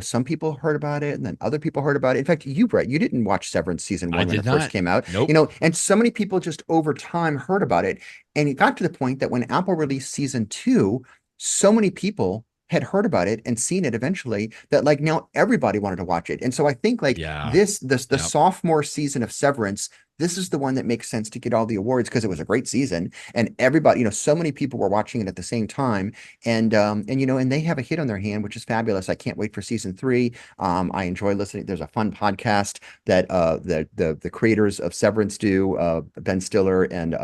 Speaker 2: some people heard about it and then other people heard about it. In fact, you, Brett, you didn't watch Severance season
Speaker 1: I
Speaker 2: one when
Speaker 1: did
Speaker 2: it first
Speaker 1: not.
Speaker 2: came out,
Speaker 1: Nope.
Speaker 2: and so many people just over time heard about it. And it got to the point that when Apple released season two, so many people had heard about it and seen it eventually that like now everybody wanted to watch it. And so I think like
Speaker 1: Yeah.
Speaker 2: the
Speaker 1: Yep.
Speaker 2: sophomore season of Severance, this is the one that makes sense to get all the awards because it was a great season and everybody, so many people were watching it at the same time. And they have a hit on their hand, which is fabulous. I can't wait for season three. I enjoy listening. There's a fun podcast that the creators of Severance do, Ben Stiller and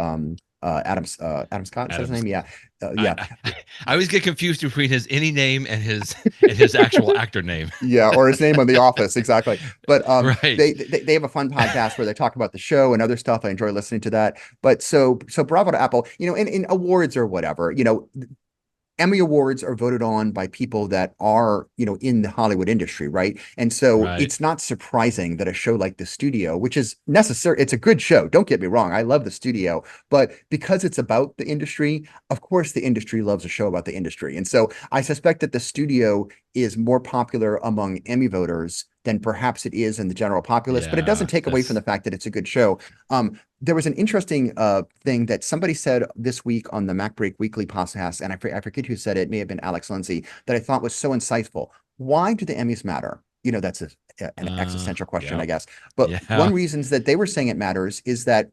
Speaker 2: Adam Scott, is that his
Speaker 1: Adams.
Speaker 2: name? Yeah.
Speaker 1: I,
Speaker 2: Yeah.
Speaker 1: I I always get confused between his any name and his actual actor name.
Speaker 2: Yeah, or his name on The Office, exactly. But
Speaker 1: Right.
Speaker 2: they have a fun podcast where they talk about the show and other stuff. I enjoy listening to that. But so bravo to Apple. In awards or whatever, Emmy Awards are voted on by people that are, in the Hollywood industry, right? And so
Speaker 1: Right.
Speaker 2: it's not surprising that a show like The Studio, which is necessary, it's a good show. Don't get me wrong. I love The Studio, but because it's about the industry, of course, the industry loves a show about the industry. And so I suspect that The Studio is more popular among Emmy voters than perhaps it is in the general populace, but it doesn't
Speaker 1: Yeah.
Speaker 2: take away from the fact that it's a good show. There was an interesting thing that somebody said this week on the MacBreak Weekly podcast, and I forget who said it. It may have been Alex Lindsay, that I thought was so insightful. Why do the Emmys matter? That's an existential question, I
Speaker 1: Yep.
Speaker 2: guess. But one
Speaker 1: Yeah.
Speaker 2: reason that they were saying it matters is that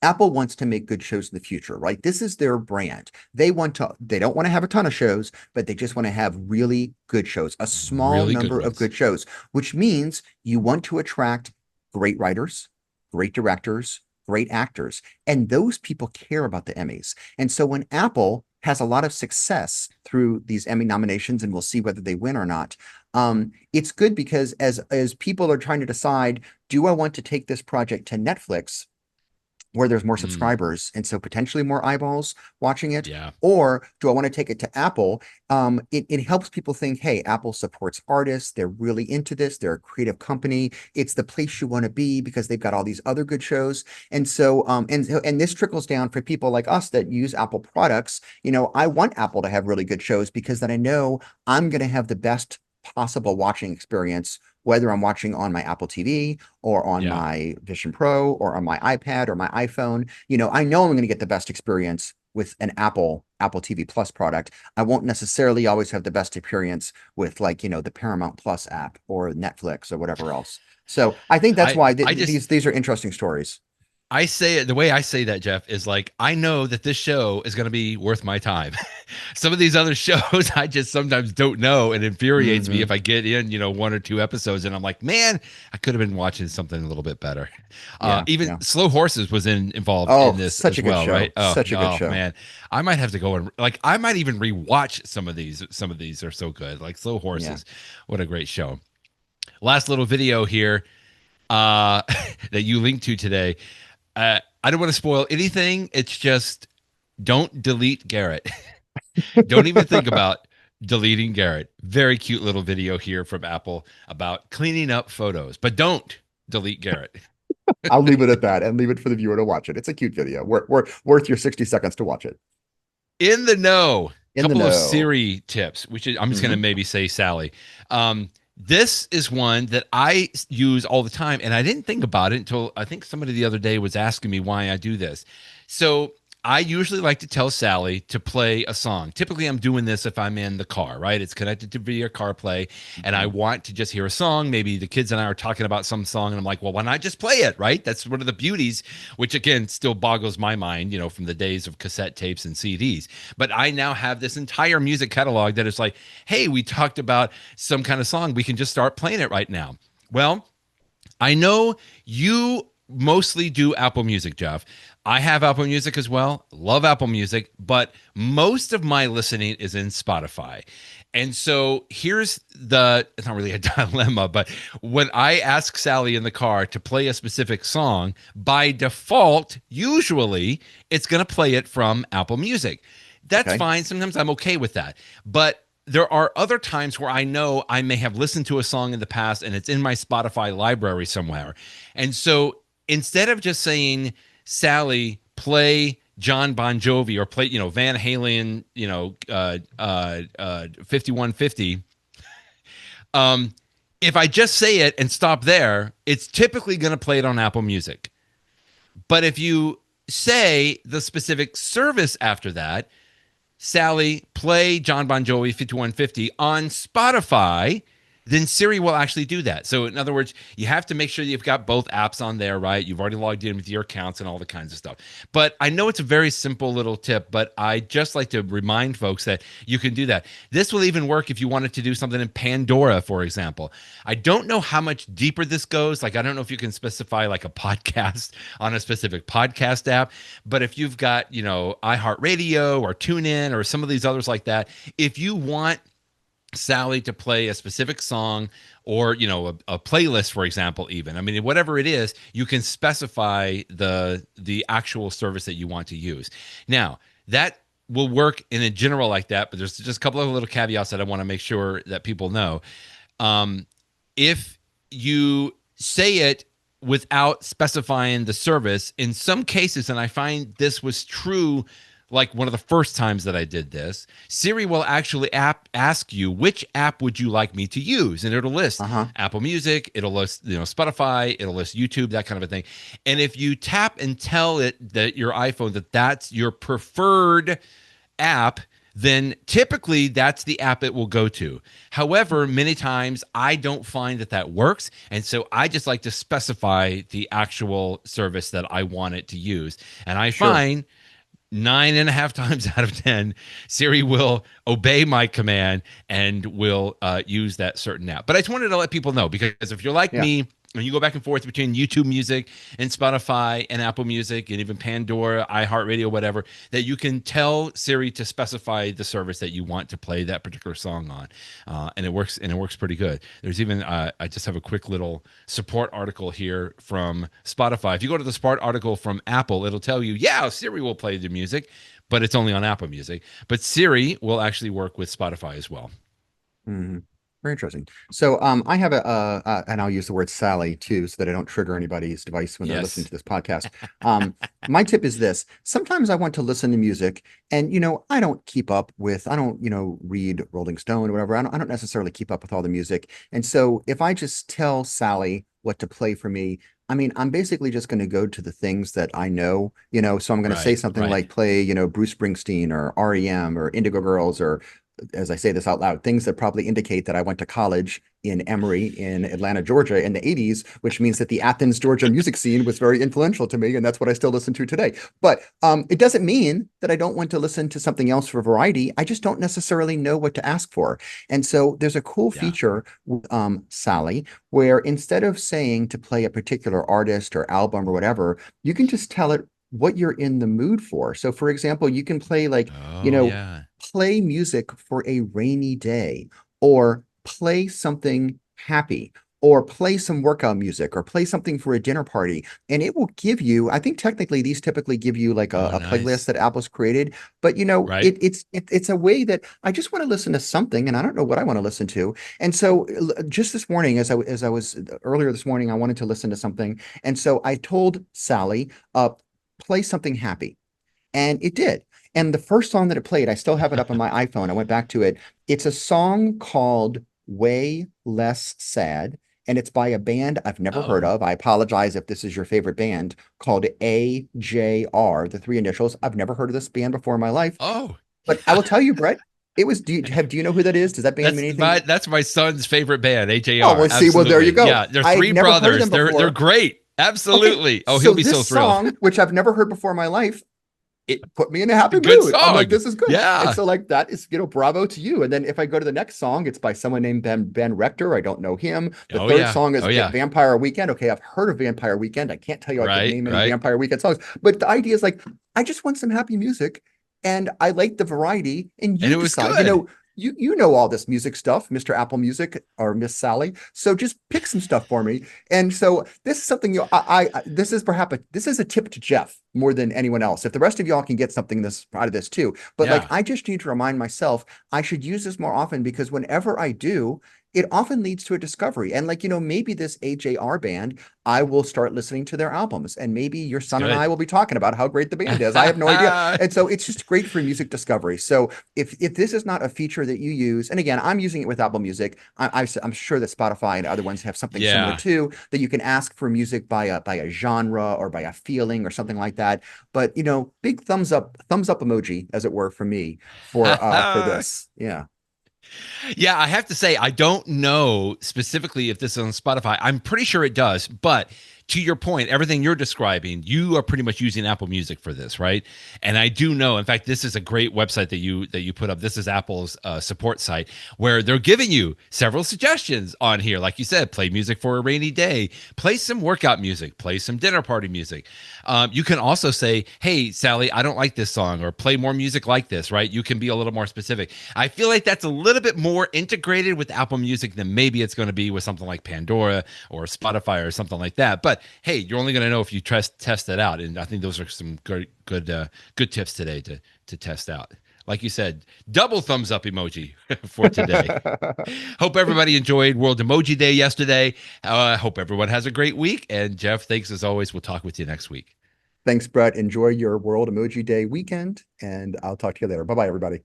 Speaker 2: Apple wants to make good shows in the future, right? This is their brand. They don't want to have a ton of shows, but they just want to have really good shows, a small
Speaker 1: Really good
Speaker 2: number of
Speaker 1: ones.
Speaker 2: good shows, which means you want to attract great writers, great directors, great actors. And those people care about the Emmys. And so when Apple has a lot of success through these Emmy nominations, and we'll see whether they win or not, it's good because as people are trying to decide, do I want to take this project to Netflix? where there's more
Speaker 1: Mm,
Speaker 2: subscribers and so potentially more eyeballs watching it?
Speaker 1: yeah.
Speaker 2: Or do I want to take it to Apple? It helps people think, hey, Apple supports artists. They're really into this. They're a creative company. It's the place you want to be because they've got all these other good shows. And so, and this trickles down for people like us that use Apple products. I want Apple to have really good shows because then I know I'm going to have the best possible watching experience, whether I'm watching on my Apple TV or on
Speaker 1: Yeah.
Speaker 2: my Vision Pro or on my iPad or my iPhone. I know I'm going to get the best experience with an Apple TV Plus product. I won't necessarily always have the best experience with like, the Paramount Plus app or Netflix or whatever else. So I think that's
Speaker 1: I
Speaker 2: why
Speaker 1: I just
Speaker 2: these are interesting stories.
Speaker 1: I say it the way I say that, Jeff, is like I know that this show is going to be worth my time. Some of these other shows I just sometimes don't know, and infuriates me if
Speaker 2: Hmm.
Speaker 1: I get in, one or two episodes, and I'm like, man, I could have been watching something a little bit better.
Speaker 2: Yeah,
Speaker 1: Even
Speaker 2: yeah.
Speaker 1: Slow Horses was involved in
Speaker 2: Oh,
Speaker 1: this
Speaker 2: such
Speaker 1: as
Speaker 2: a good
Speaker 1: well, right?
Speaker 2: show. Such a good
Speaker 1: Oh
Speaker 2: show.
Speaker 1: man, I might have to go and like I might even rewatch some of these. Some of these are so good, like Slow
Speaker 2: Yeah.
Speaker 1: Horses. What a great show! Last little video here that you linked to today. I don't want to spoil anything. It's just don't delete Garrett. Don't even think about deleting Garrett. Very cute little video here from Apple about cleaning up photos, but don't delete Garrett.
Speaker 2: I'll leave it at that and leave it for the viewer to watch it. It's a cute video. Worth your 60 seconds to watch it.
Speaker 1: In the know.
Speaker 2: In the
Speaker 1: Couple of
Speaker 2: know.
Speaker 1: Siri tips. I'm just going to
Speaker 2: Hmm.
Speaker 1: maybe say Sally. This is one that I use all the time, and I didn't think about it until I think somebody the other day was asking me why I do this. So I usually like to tell Sally to play a song. Typically, I'm doing this if I'm in the car, right? It's connected to via CarPlay, and I
Speaker 2: Hmm.
Speaker 1: want to just hear a song. Maybe the kids and I are talking about some song, and I'm like, well, why not just play it, right? That's one of the beauties, which again still boggles my mind, from the days of cassette tapes and CDs. But I now have this entire music catalog that is like, hey, we talked about some kind of song. We can just start playing it right now. Well, I know you mostly do Apple Music, Jeff. I have Apple Music as well. Love Apple Music, but most of my listening is in Spotify. And so here's it's not really a dilemma, but when I ask Sally in the car to play a specific song, by default, usually it's going to play it from Apple Music. That's
Speaker 2: Okay.
Speaker 1: fine. Sometimes I'm okay with that. But there are other times where I know I may have listened to a song in the past and it's in my Spotify library somewhere. And so instead of just saying, Sally, play John Bon Jovi or play, Van Halen, 5150, um, if I just say it and stop there, it's typically going to play it on Apple Music. But if you say the specific service after that, Sally, play John Bon Jovi 5150 on Spotify, then Siri will actually do that. So, in other words, you have to make sure you've got both apps on there, right? You've already logged in with your accounts and all the kinds of stuff. But I know it's a very simple little tip, but I just like to remind folks that you can do that. This will even work if you wanted to do something in Pandora, for example. I don't know how much deeper this goes. Like, I don't know if you can specify like a podcast on a specific podcast app, but if you've got, iHeartRadio or TuneIn or some of these others like that, if you want Sally to play a specific song or a playlist, for example, even I mean whatever it is, you can specify the actual service that you want to use. Now that will work in a general like that, but there's just a couple of little caveats that I want to make sure that people know. um, if you say it without specifying the service, in some cases, and I find this was true like one of the first times that I did this, Siri will actually ask you, which app would you like me to use? And it'll list
Speaker 2: Uh-huh.
Speaker 1: Apple Music, it'll list, Spotify, it'll list YouTube, that kind of a thing. And if you tap and tell it that your iPhone that that's your preferred app, then typically that's the app it will go to. However, many times I don't find that that works. And so I just like to specify the actual service that I want it to use. And I
Speaker 2: Sure.
Speaker 1: find 9.5 times out of 10, Siri will obey my command and will use that certain app. But I just wanted to let people know because if you're like
Speaker 2: Yeah.
Speaker 1: me, And you go back and forth between YouTube Music and Spotify and Apple Music and even Pandora, iHeartRadio, whatever, that you can tell Siri to specify the service that you want to play that particular song on, and it works pretty good. There's even I just have a quick little support article here from Spotify. If you go to the support article from Apple, it'll tell you, yeah, Siri will play the music, but it's only on Apple Music. But Siri will actually work with Spotify as well.
Speaker 2: Hmm. Very interesting. So I have and I'll use the word Sally too, so that I don't trigger anybody's device when they're listening
Speaker 1: Yes.
Speaker 2: to this podcast. My tip is this. Sometimes I want to listen to music and, I don't keep up with, I don't, read Rolling Stone or whatever. I don't necessarily keep up with all the music. And so if I just tell Sally what to play for me, I mean, I'm basically just going to go to the things that I know, so I'm going to say
Speaker 1: Right.
Speaker 2: something
Speaker 1: Right.
Speaker 2: like play, Bruce Springsteen or REM or Indigo Girls, or as I say this out loud, things that probably indicate that I went to college in Emory in Atlanta, Georgia in the 80s, which means that the Athens, Georgia music scene was very influential to me. And that's what I still listen to today. But it doesn't mean that I don't want to listen to something else for variety. I just don't necessarily know what to ask for. And so there's a cool
Speaker 1: Yeah.
Speaker 2: feature with Sally, where instead of saying to play a particular artist or album or whatever, you can just tell it what you're in the mood for. So for example, you can play like, you
Speaker 1: Oh,
Speaker 2: know,
Speaker 1: yeah.
Speaker 2: play music for a rainy day, or play something happy, or play some workout music, or play something for a dinner party. And it will give you, I think technically these typically give you like
Speaker 1: Oh,
Speaker 2: a playlist
Speaker 1: nice.
Speaker 2: that Apple's created, but
Speaker 1: Right.
Speaker 2: it's a way that I just want to listen to something and I don't know what I want to listen to. And so just this morning, as I was earlier this morning, I wanted to listen to something. And so I told Sally, play something happy. And it did. And the first song that it played, I still have it up on my iPhone. I went back to it. It's a song called Way Less Sad. And it's by a band I've never heard
Speaker 1: Oh.
Speaker 2: of. I apologize if this is your favorite band, called AJR, the three initials. I've never heard of this band before in my life.
Speaker 1: Oh.
Speaker 2: But I will tell you, Brett, it was, do you know who that is? Does that band mean anything to you?
Speaker 1: That's my son's favorite band,
Speaker 2: Oh,
Speaker 1: AJR.
Speaker 2: well, see, well, there you
Speaker 1: Absolutely.
Speaker 2: go.
Speaker 1: Yeah, they're
Speaker 2: I'd
Speaker 1: three
Speaker 2: never heard of
Speaker 1: brothers.
Speaker 2: them
Speaker 1: They're
Speaker 2: before.
Speaker 1: great.
Speaker 2: Okay,
Speaker 1: Absolutely. Oh, he'll
Speaker 2: so
Speaker 1: be
Speaker 2: this
Speaker 1: so thrilled.
Speaker 2: song, which I've never heard before in my life, it put me in a happy
Speaker 1: Good
Speaker 2: mood. I'm like,
Speaker 1: song.
Speaker 2: this is good. And
Speaker 1: Yeah.
Speaker 2: so like that is, bravo to you. And then if I go to the next song, it's by someone named Ben Rector. I don't know him. The
Speaker 1: Oh
Speaker 2: third
Speaker 1: yeah.
Speaker 2: song is
Speaker 1: Oh yeah.
Speaker 2: Vampire Weekend. Okay, I've heard of Vampire Weekend. I can't tell you I could
Speaker 1: Right.
Speaker 2: name any
Speaker 1: Right.
Speaker 2: Vampire Weekend songs. But the idea is like, I just want some happy music and I like the variety. And
Speaker 1: And
Speaker 2: you
Speaker 1: it was
Speaker 2: decide,
Speaker 1: good.
Speaker 2: you know all this music stuff, Mr. Apple Music or Miss Sally. So just pick some stuff for me. And so this is something this is perhaps this is a tip to Jeff more than anyone else. If the rest of y'all can get something this out of this too, but like
Speaker 1: Yeah.
Speaker 2: I just need to remind myself I should use this more often, because whenever I do, it often leads to a discovery. And like, maybe this AJR band, I will start listening to their albums, and maybe your
Speaker 1: It's
Speaker 2: son and I
Speaker 1: good.
Speaker 2: will be talking about how great the band is. I have no idea. And so it's just great for music discovery. So if this is not a feature that you use, and again, I'm using it with Apple Music, I'm sure that Spotify and other ones have something similar
Speaker 1: Yeah.
Speaker 2: too, that you can ask for music by a genre or by a feeling or something like that. But big thumbs up emoji, as it were, for me for this. Yeah.
Speaker 1: Yeah, I have to say, I don't know specifically if this is on Spotify. I'm pretty sure it does, but to your point, everything you're describing, you are pretty much using Apple Music for this, right? And I do know, in fact, this is a great website that you put up. This is Apple's support site, where they're giving you several suggestions on here. Like you said, play music for a rainy day, play some workout music, play some dinner party music. You can also say, hey, Sally, I don't like this song, or play more music like this, right? You can be a little more specific. I feel like that's a little bit more integrated with Apple Music than maybe it's going to be with something like Pandora or Spotify or something like that. But hey, you're only going to know if you test it out. And I think those are some good tips today to test out. Like you said, double thumbs up emoji for today. Hope everybody enjoyed World Emoji Day yesterday. Hope everyone has a great week. And Jeff, thanks as always. We'll talk with you next week.
Speaker 2: Thanks, Brett. Enjoy your World Emoji Day weekend, and I'll talk to you later. Bye bye, everybody.